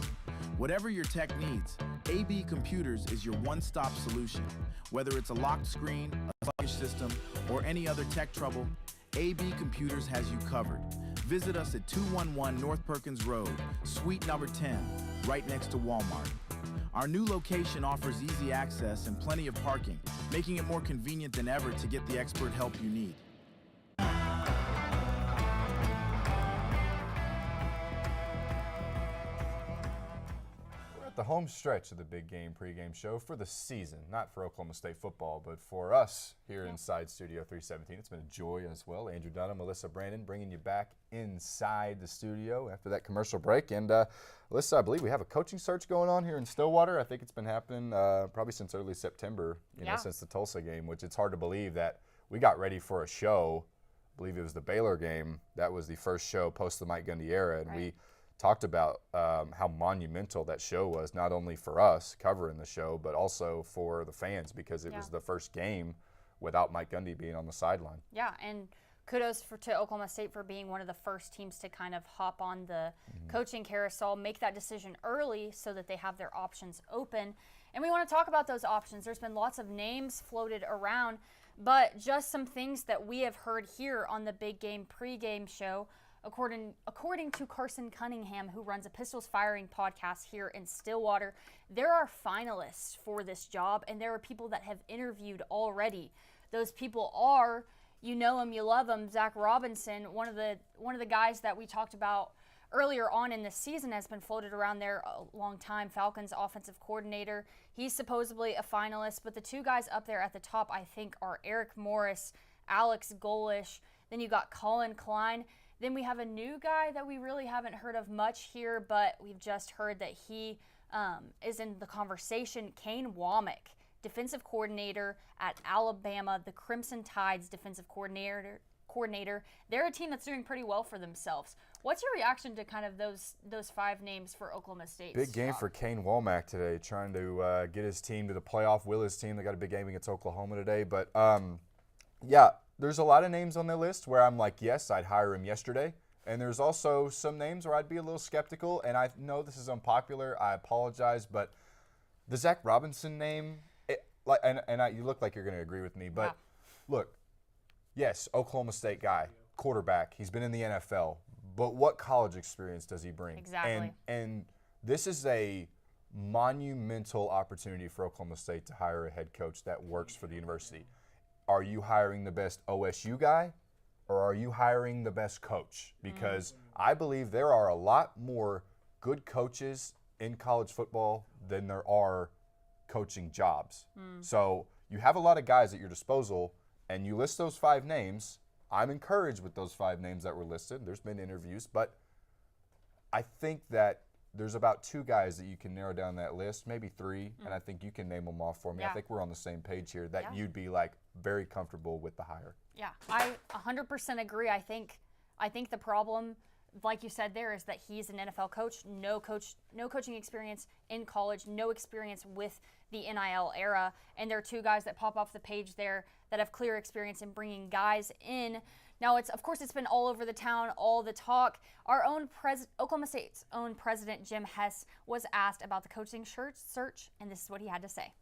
Whatever your tech needs, AB Computers is your one-stop solution. Whether it's a locked screen, a sluggish system, or any other tech trouble, AB Computers has you covered. Visit us at 211 North Perkins Road, Suite number 10, right next to Walmart. Our new location offers easy access and plenty of parking, making it more convenient than ever to get the expert help you need. the home stretch of the Big Game pregame show for the season. Not for Oklahoma State football, but for us here inside Studio 317. It's been a joy as well. Andrew Dunham, Alyssa Brandon bringing you back inside the studio after that commercial break. And Alyssa, I believe we have a coaching search going on here in Stillwater. I think it's been happening probably since early September, since the Tulsa game, which it's hard to believe that we got ready for a show. I believe it was the Baylor game. That was the first show post the Mike Gundy era. And we talked about how monumental that show was, not only for us covering the show, but also for the fans, because it was the first game without Mike Gundy being on the sideline. Yeah, and kudos to Oklahoma State for being one of the first teams to kind of hop on the coaching carousel, make that decision early so that they have their options open. And we want to talk about those options. There's been lots of names floated around, but just some things that we have heard here on the Big Game pregame show. According to Carson Cunningham, who runs a Pistols Firing podcast here in Stillwater, there are finalists for this job, and there are people that have interviewed already. Those people are, you know him, you love him, Zach Robinson, one of the guys that we talked about earlier on in the season, has been floated around there a long time, Falcons offensive coordinator. He's supposedly a finalist, but the two guys up there at the top, I think, are Eric Morris, Alex Golish, then you got Colin Klein. Then we have a new guy that we really haven't heard of much here, but we've just heard that he is in the conversation. Kane Womack, defensive coordinator at Alabama, the Crimson Tide's defensive coordinator. They're a team that's doing pretty well for themselves. What's your reaction to kind of those five names for Oklahoma State? Big game for Kane Womack today, trying to get his team to the playoff. Will his team? They got a big game against Oklahoma today. But, yeah, there's a lot of names on the list where I'm like, yes, I'd hire him yesterday. And there's also some names where I'd be a little skeptical. And I know this is unpopular. I apologize. But the Zach Robinson name, you look like you're going to agree with me. But, look, yes, Oklahoma State guy, quarterback. He's been in the NFL. But what college experience does he bring? Exactly. And this is a monumental opportunity for Oklahoma State to hire a head coach that works for the university. Are you hiring the best OSU guy, or are you hiring the best coach? Because I believe there are a lot more good coaches in college football than there are coaching jobs. So you have a lot of guys at your disposal, and you list those five names. I'm encouraged with those five names that were listed. There's been interviews, but I think that there's about two guys that you can narrow down that list, maybe three, and I think you can name them off for me. I think we're on the same page here, that you'd be like very comfortable with the hire. Yeah, I 100% agree. I think the problem, like you said there, is that he's an NFL coach, no coaching experience in college, no experience with the NIL era, and there are two guys that pop off the page there that have clear experience in bringing guys in. Now, of course, it's been all over the town, all the talk. Our own Oklahoma State's own president, Jim Hess, was asked about the coaching search, and this is what he had to say.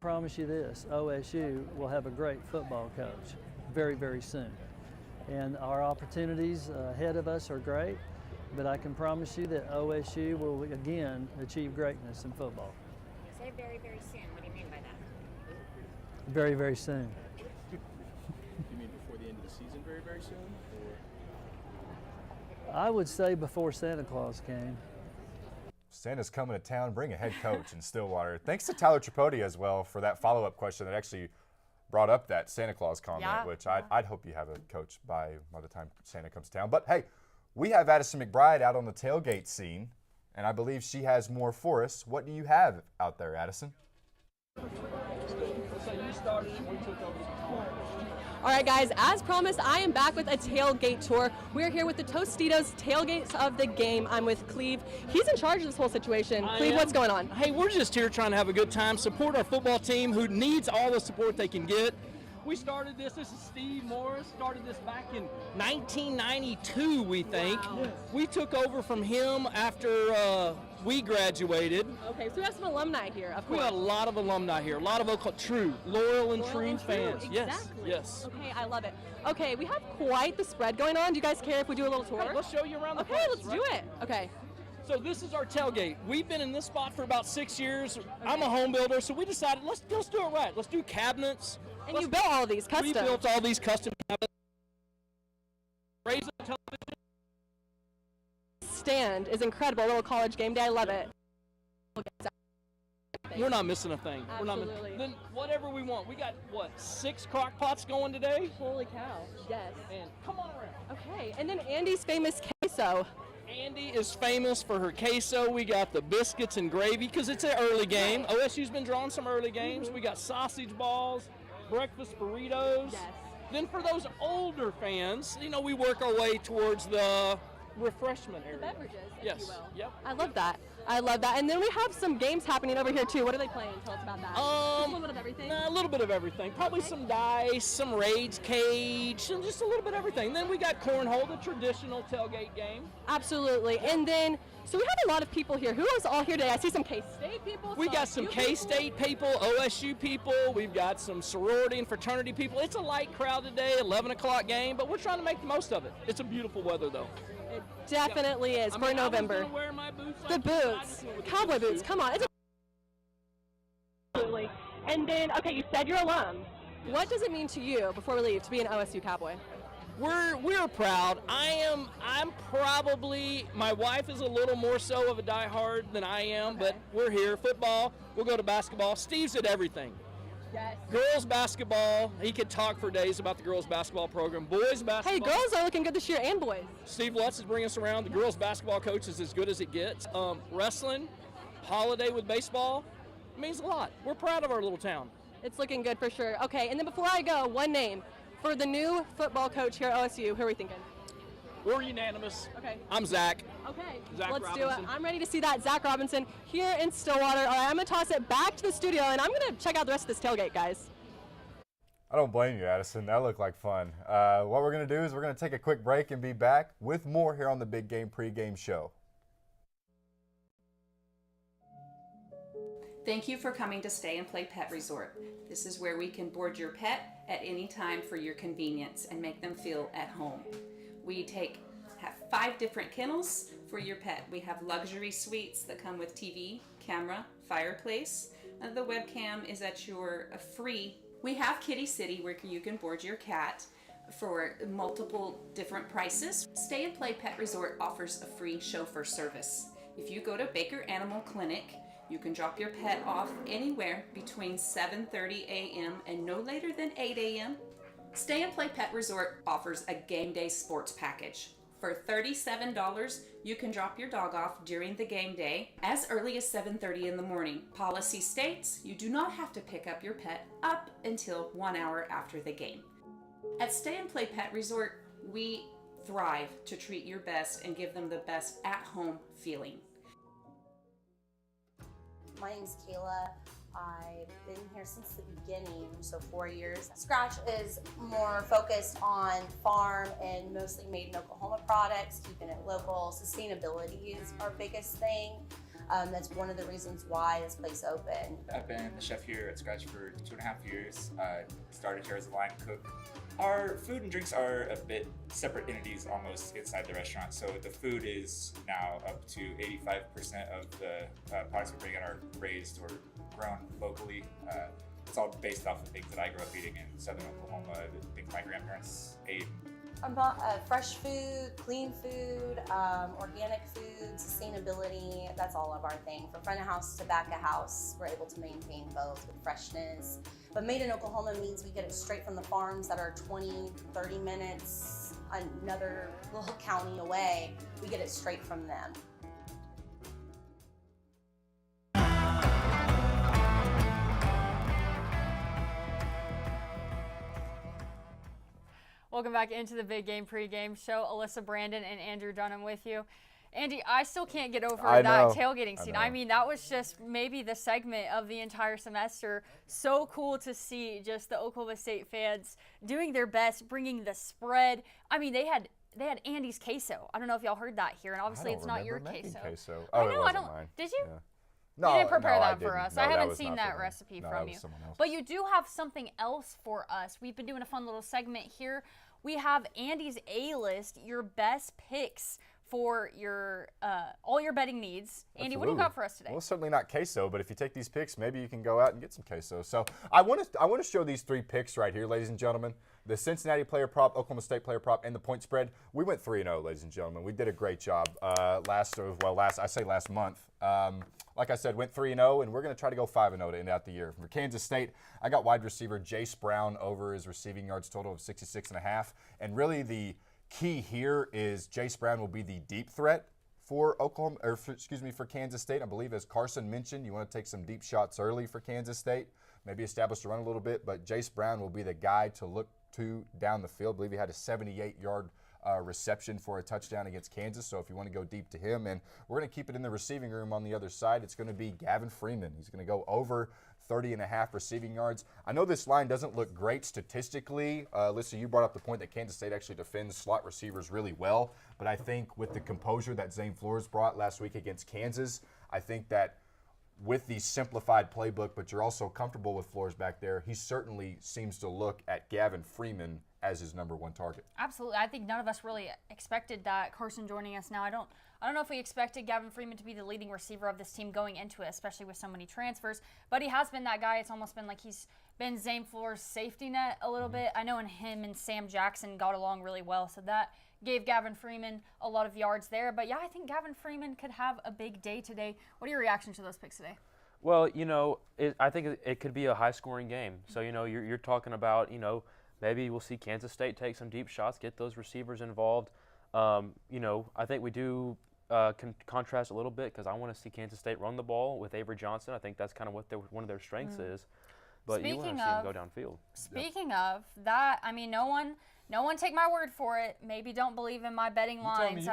I promise you this, OSU will have a great football coach very, very soon. And our opportunities ahead of us are great, but I can promise you that OSU will again achieve greatness in football. You say very, very soon. What do you mean by that? Very, very soon. You mean before the end of the season, very, very soon? Or? I would say before Santa Claus came. Santa's coming to town, bring a head coach in Stillwater. Thanks to Tyler Tripodi as well for that follow-up question that actually brought up that Santa Claus comment, which I'd hope you have a coach by the time Santa comes to town. But hey, we have Addison McBride out on the tailgate scene, and I believe she has more for us. What do you have out there, Addison? All right, guys, as promised, I am back with a tailgate tour. We're here with the Tostitos tailgates of the game. I'm with Cleve. He's in charge of this whole situation. Cleve, what's going on? Hey, we're just here trying to have a good time, support our football team who needs all the support they can get. We started this is Steve Morris, started this back in 1992, we think. Wow. We took over from him after we graduated. Okay, so we have some alumni here, of We course. got a lot of alumni here, a lot of loyal and true fans. Exactly. Yes, yes. Okay, I love it. Okay, we have quite the spread going on. Do you guys care if we do a little tour? Hey, let's show you around the Okay, place, let's do it. Okay. So this is our tailgate. We've been in this spot for about 6 years. I'm a home builder, so we decided let's do it right. Let's do cabinets. And you built all these custom. We built all these custom cabinets. television. Stand is incredible. Little college game day. I love it. We're not missing a thing. Absolutely. Then whatever we want. We got, what, 6 crock pots going today? Holy cow. Yes. And come on around. Okay, and then Andy's famous queso. Andy is famous for her queso. We got the biscuits and gravy because it's an early game. OSU's been drawing some early games. We got sausage balls, breakfast burritos. Yes. Then for those older fans, we work our way towards the refreshment area. The beverages, if yes. you will. Yep. I love that. I love that. And then we have some games happening over here too. What are they playing? Tell us about that. Just a little bit of everything. A little bit of everything. Probably some dice, some rage cage, and just a little bit of everything. Then we got cornhole, the traditional tailgate game. Absolutely. And then, so we have a lot of people here. Who is all here today? I see some K-State people. We got some K-State people, OSU people. We've got some sorority and fraternity people. It's a light crowd today, 11 o'clock game, but we're trying to make the most of it. It's a beautiful weather, though. It definitely is for November. I was gonna wear my boots The boots, cowboy boots. Come on. Absolutely. And then, okay, you said you're alum. What does it mean to you before we leave to be an OSU Cowboy? We're proud. I'm probably, my wife is a little more so of a diehard than I am, but we're here. Football, we'll go to basketball. Steve's at everything. Yes. Girls basketball, he could talk for days about the girls basketball program. Boys basketball. Hey, girls are looking good this year, and boys. Steve Lutz is bringing us around. The girls basketball coach is as good as it gets. Wrestling, holiday with baseball, means a lot. We're proud of our little town. It's looking good for sure. Okay, and then before I go, one name for the new football coach here at OSU. Who are we thinking? We're unanimous. Okay. I'm Zach. Okay, Zach let's Robinson. do it. I'm ready to see that Zach Robinson here in Stillwater. All right, I'm going to toss it back to the studio, and I'm going to check out the rest of this tailgate, guys. I don't blame you, Addison. That looked like fun. What we're going to do is we're going to take a quick break and be back with more here on the Big Game Pregame Show. Thank you for coming to Stay and Play Pet Resort. This is where we can board your pet at any time for your convenience and make them feel at home. We have 5 different kennels for your pet. We have luxury suites that come with TV, camera, fireplace. The webcam is at your free. We have Kitty City where you can board your cat for multiple different prices. Stay and Play Pet Resort offers a free chauffeur service. If you go to Baker Animal Clinic, you can drop your pet off anywhere between 7:30 a.m. and no later than 8 a.m. Stay and Play Pet Resort offers a game day sports package. For $37, you can drop your dog off during the game day as early as 7:30 in the morning. Policy states you do not have to pick up your pet up until 1 hour after the game. At Stay and Play Pet Resort, we thrive to treat your best and give them the best at-home feeling. My name's Kayla. I've been here since the beginning, so 4 years. Scratch is more focused on farm and mostly made in Oklahoma products, keeping it local. Sustainability is our biggest thing. That's one of the reasons why this place opened. I've been the chef here at Scratch for 2.5 years. Started here as a line cook. Our food and drinks are a bit separate entities almost inside the restaurant. So the food is now up to 85% of the products we bring in are raised or grown locally. It's all based off of things that I grew up eating in southern Oklahoma, things my grandparents ate. About fresh food, clean food, organic food, sustainability, that's all of our thing. From front of house to back of house, we're able to maintain both with freshness. But made in Oklahoma means we get it straight from the farms that are 20, 30 minutes, another little county away. We get it straight from them. Welcome back into the Big Game Pregame Show. Alyssa Brandon and Andrew Dunham with you. Andy, I still can't get over that tailgating scene. I mean, that was just maybe the segment of the entire semester. So cool to see just the Oklahoma State fans doing their best, bringing the spread. I mean, they had Andy's queso. I don't know if y'all heard that here, and obviously it's not your queso. Oh, I know, it wasn't mine. Did you? Yeah. You didn't prepare that I for didn't. us. No, I that haven't was seen not that for me. recipe No, from that you. was someone else. But you do have something else for us. We've been doing a fun little segment here. We have Andy's A-List, your best picks for your all your betting needs. Andy, what do you got for us today? Well, certainly not queso, but if you take these picks, maybe you can go out and get some queso. So I want to show these 3 picks right here, ladies and gentlemen. The Cincinnati player prop, Oklahoma State player prop, and the point spread. We went 3-0, ladies and gentlemen. We did a great job last month. Like I said, went 3-0, and we're going to try to go 5-0 to end out the year. For Kansas State, I got wide receiver Jace Brown over his receiving yards total of 66.5. And really the key here is Jace Brown will be the deep threat for for Kansas State. I believe, as Carson mentioned, you want to take some deep shots early for Kansas State, maybe establish the run a little bit, but Jace Brown will be the guy to look to down the field. I believe he had a 78-yard reception for a touchdown against Kansas, so if you want to go deep to him, and we're going to keep it in the receiving room on the other side, it's going to be Gavin Freeman. He's going to go over 30.5 receiving yards. I know this line doesn't look great statistically. Lisa, you brought up the point that Kansas State actually defends slot receivers really well, but I think with the composure that Zane Flores brought last week against Kansas, I think that with the simplified playbook, but you're also comfortable with Flores back there, he certainly seems to look at Gavin Freeman as his number 1 target. Absolutely. I think none of us really expected that. Carson joining us now. I don't know if we expected Gavin Freeman to be the leading receiver of this team going into it, especially with so many transfers, but he has been that guy. It's almost been like he's been Zane Flores' safety net a little bit. I know him and Sam Jackson got along really well, so that gave Gavin Freeman a lot of yards there. But yeah, I think Gavin Freeman could have a big day today. What are your reactions to those picks today? Well, I think it could be a high-scoring game. So, you're talking about, maybe we'll see Kansas State take some deep shots, get those receivers involved. I think we do contrast a little bit because I want to see Kansas State run the ball with Avery Johnson. I think that's kind of what one of their strengths is. But you want to see them go downfield. Speaking of that, I mean, no one take my word for it. Maybe don't believe in my betting lines.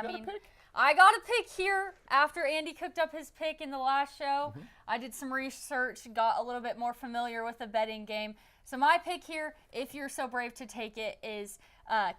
I got a pick here after Andy cooked up his pick in the last show. I did some research, got a little bit more familiar with the betting game. So my pick here, if you're so brave to take it, is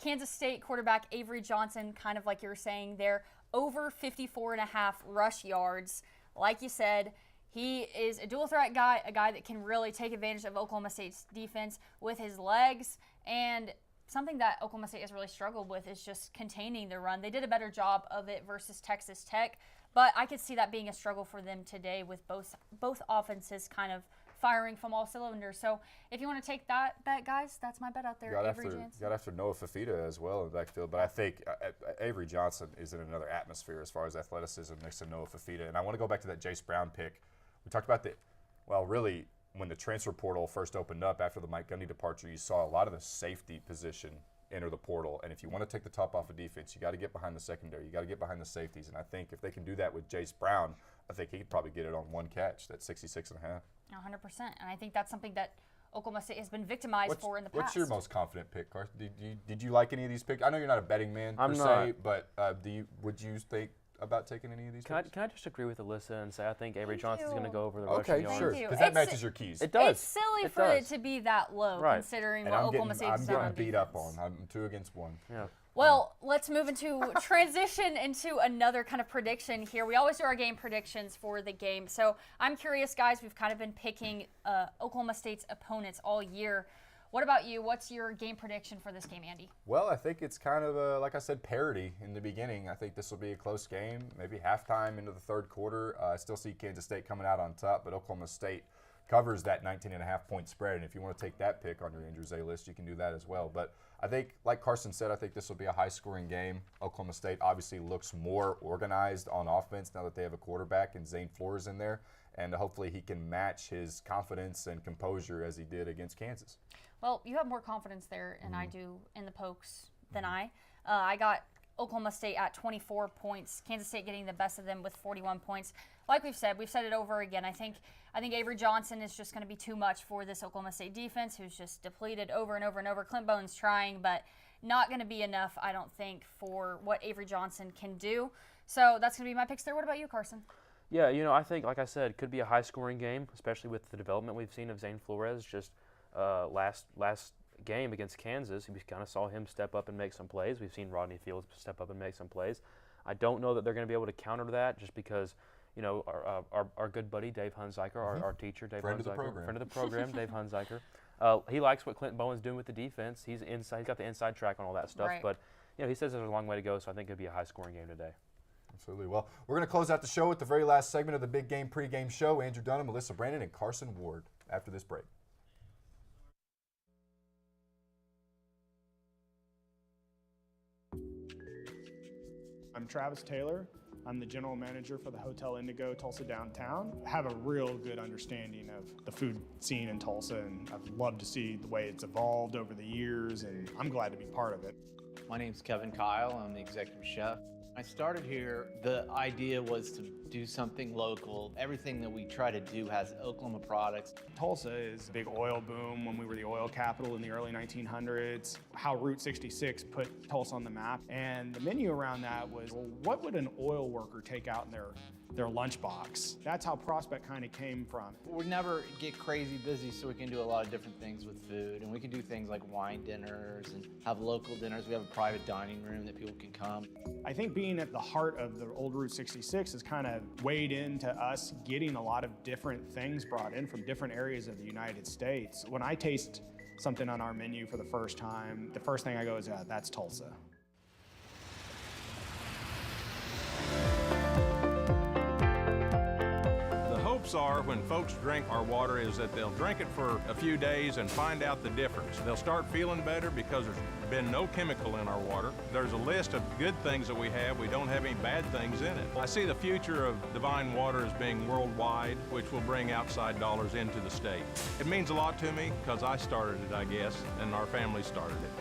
Kansas State quarterback Avery Johnson, kind of like you were saying there, over 54.5 rush yards. Like you said, he is a dual threat guy, a guy that can really take advantage of Oklahoma State's defense with his legs. And something that Oklahoma State has really struggled with is just containing the run. They did a better job of it versus Texas Tech, but I could see that being a struggle for them today with both offenses kind of firing from all cylinders. So if you want to take that bet, guys, that's my bet out there. You got after Noah Fafita as well in the backfield, but I think Avery Johnson is in another atmosphere as far as athleticism next to Noah Fafita. And I want to go back to that Jace Brown pick. We talked about really when the transfer portal first opened up after the Mike Gundy departure, you saw a lot of the safety position enter the portal. And if you want to take the top off of defense, you got to get behind the secondary. You got to get behind the safeties. And I think if they can do that with Jace Brown, I think he could probably get it on one catch. That's 66.5. 100%. And I think that's something that Oklahoma State has been victimized for in the past. What's your most confident pick, Carson? Did you like any of these picks? I know you're not a betting man I'm per not. se, but would you think about taking any of these picks? Can I just agree with Alyssa and say I think Avery Johnson's going to go over the rushing yards? Okay, sure, because that matches your keys. It does. It's silly for it to be that low, considering what Oklahoma State has done on I'm getting beat up on. I'm 2 against 1. Yeah. Well, let's move into transition into another kind of prediction here. We always do our game predictions for the game. So I'm curious, guys. We've kind of been picking Oklahoma State's opponents all year. What about you? What's your game prediction for this game, Andy? Well, I think it's kind of, like I said, parity in the beginning. I think this will be a close game, maybe halftime into the third quarter. I still see Kansas State coming out on top, but Oklahoma State covers that 19.5-point spread. And if you want to take that pick on your Andrews A list, you can do that as well. But I think, like Carson said, I think this will be a high-scoring game. Oklahoma State obviously looks more organized on offense now that they have a quarterback and Zane Flores in there. And hopefully he can match his confidence and composure as he did against Kansas. Well, you have more confidence there than I do in the pokes than I. I got Oklahoma State at 24 points. Kansas State getting the best of them with 41 points. Like we've said it over again. I think Avery Johnson is just going to be too much for this Oklahoma State defense, who's just depleted over and over and over. Clint Bowen's trying, but not going to be enough, I don't think, for what Avery Johnson can do. So that's going to be my picks there. What about you, Carson? Yeah, I think, like I said, it could be a high-scoring game, especially with the development we've seen of Zane Flores. Just last game against Kansas, we kind of saw him step up and make some plays. We've seen Rodney Fields step up and make some plays. I don't know that they're going to be able to counter that just because, our good buddy Dave Hunziker, our teacher, Dave friend Hunziker, friend of the program, Dave Hunziker, he likes what Clint Bowen's doing with the defense. He's got the inside track on all that stuff, right. But he says there's a long way to go, so I think it'll be a high-scoring game today. Absolutely. Well, we're going to close out the show with the very last segment of the Big Game pregame show. Andrew Dunham, Alyssa Brandon, and Carson Ward after this break. I'm Travis Taylor. I'm the general manager for the Hotel Indigo Tulsa Downtown. I have a real good understanding of the food scene in Tulsa, and I've loved to see the way it's evolved over the years, and I'm glad to be part of it. My name's Kevin Kyle. I'm the executive chef. I started here, the idea was to do something local. Everything that we try to do has Oklahoma products. Tulsa is a big oil boom when we were the oil capital in the early 1900s. How Route 66 put Tulsa on the map. And the menu around that was, well, what would an oil worker take out in their lunchbox? That's how Prospect kind of came from. We never get crazy busy, so we can do a lot of different things with food. And we can do things like wine dinners and have local dinners. We have a private dining room that people can come. I think being at the heart of the old Route 66 has kind of weighed into us getting a lot of different things brought in from different areas of the United States. When I taste something on our menu for the first time, the first thing I go is, that's Tulsa. Hopes are when folks drink our water is that they'll drink it for a few days and find out the difference. They'll start feeling better because there's been no chemical in our water. There's a list of good things that we have. We don't have any bad things in it. I see the future of Divine Water as being worldwide, which will bring outside dollars into the state. It means a lot to me because I started it, I guess, and our family started it.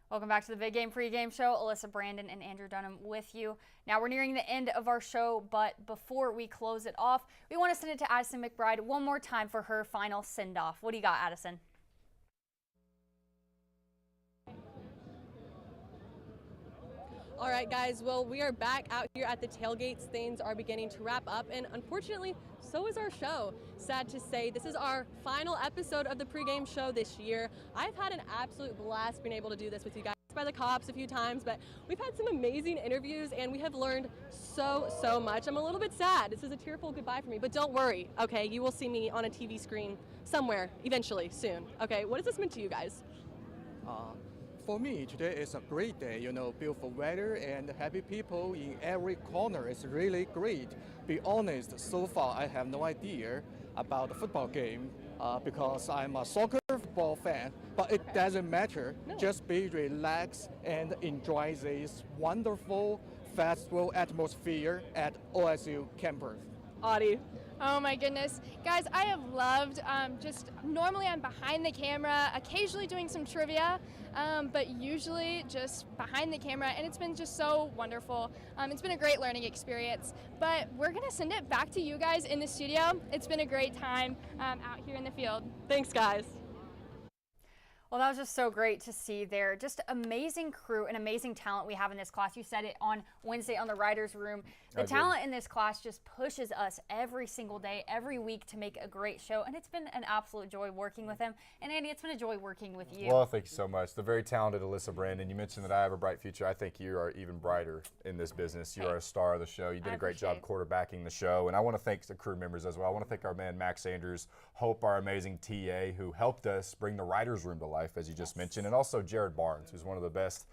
Welcome back to the Big Game pregame show. Alyssa Brandon and Andrew Dunham with you. Now we're nearing the end of our show, but before we close it off, we want to send it to Addison McBride one more time for her final send-off. What do you got, Addison? All right, guys, well, we are back out here at the tailgates. Things are beginning to wrap up, and unfortunately, so is our show. Sad to say, this is our final episode of the pregame show this year. I've had an absolute blast being able to do this with you guys. By the cops a few times, but we've had some amazing interviews, and we have learned so much. I'm a little bit sad. This is a tearful goodbye for me, but don't worry, okay? You will see me on a TV screen somewhere, eventually, soon. Okay, what has this meant to you guys? For me, today is a great day, beautiful weather and happy people in every corner. It's really great. Be honest, so far I have no idea about the football game because I'm a soccer football fan, but it doesn't matter. No. Just be relaxed and enjoy this wonderful festival atmosphere at OSU campus. Audie. Oh my goodness. Guys, I have loved, normally I'm behind the camera, occasionally doing some trivia, but usually just behind the camera, and it's been just so wonderful. It's been a great learning experience, but we're gonna send it back to you guys in the studio. It's been a great time out here in the field. Thanks, guys. Well, that was just so great to see there. Just amazing crew and amazing talent we have in this class. You said it on Wednesday on the Writers' Room. The talent in this class just pushes us every single day, every week to make a great show. And it's been an absolute joy working with them. And Andy, it's been a joy working with you. Well, thank you so much. The very talented Alyssa Brandon. You mentioned that I have a bright future. I think you are even brighter in this business. You are a star of the show. You did a great job quarterbacking the show. And I want to thank the crew members as well. I want to thank our man, Max Andrews, Hope, our amazing TA, who helped us bring the Writers' Room to life, as you just mentioned, and also Jared Barnes, who's one of the best.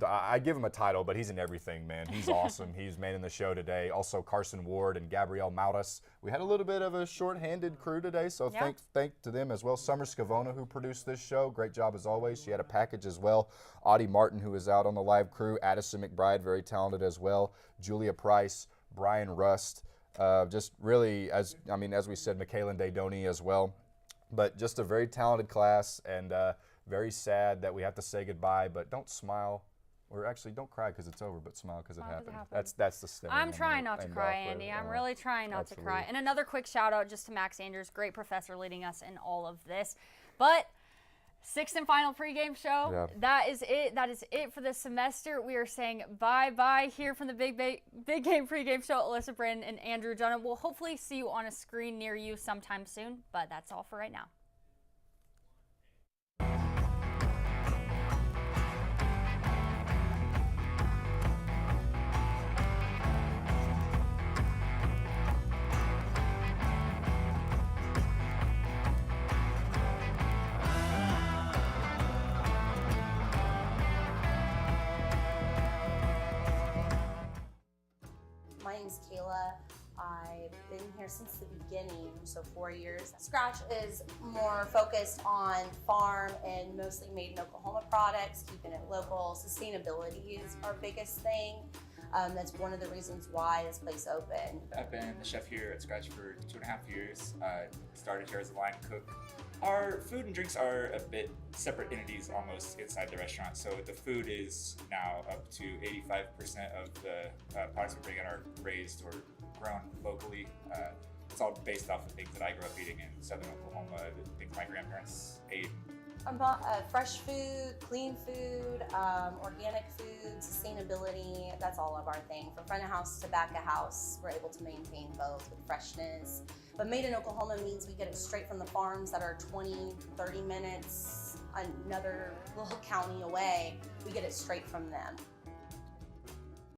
I give him a title, but he's in everything, man. He's awesome. He's manning the show today. Also, Carson Ward and Gabrielle Maudas. We had a little bit of a short-handed crew today, so thank to them as well. Summer Scavona, who produced this show. Great job as always. She had a package as well. Audie Martin, who is out on the live crew. Addison McBride, very talented as well. Julia Price, Brian Rust. Just really, as we said, Michaela Daydoni as well. But just a very talented class, and very sad that we have to say goodbye, but don't smile, or actually don't cry because it's over, but smile because it happened. That's the step. I'm trying not to cry, Andy. I'm really trying not to cry. And another quick shout out just to Max Andrews, great professor leading us in all of this. But sixth and final pregame show. Yeah. That is it. That is it for this semester. We are saying bye-bye here from the Big Game pregame show. Alyssa Brandon and Andrew Dunham. We'll hopefully see you on a screen near you sometime soon, but that's all for right now. name's Kayla. I've been here since the beginning, so 4 years. Scratch is more focused on farm and mostly made in Oklahoma products, keeping it local. Sustainability is our biggest thing. That's one of the reasons why this place opened. I've been the chef here at Scratch for 2.5 years. Started here as a line cook. Our food and drinks are a bit separate entities almost inside the restaurant. So the food is now up to 85% of the products we bring in are raised or grown locally. It's all based off of things that I grew up eating in southern Oklahoma, things my grandparents ate. Fresh food, clean food, organic food, sustainability, that's all of our thing. From front of house to back of house, we're able to maintain both with freshness. But made in Oklahoma means we get it straight from the farms that are 20, 30 minutes, another little county away. We get it straight from them.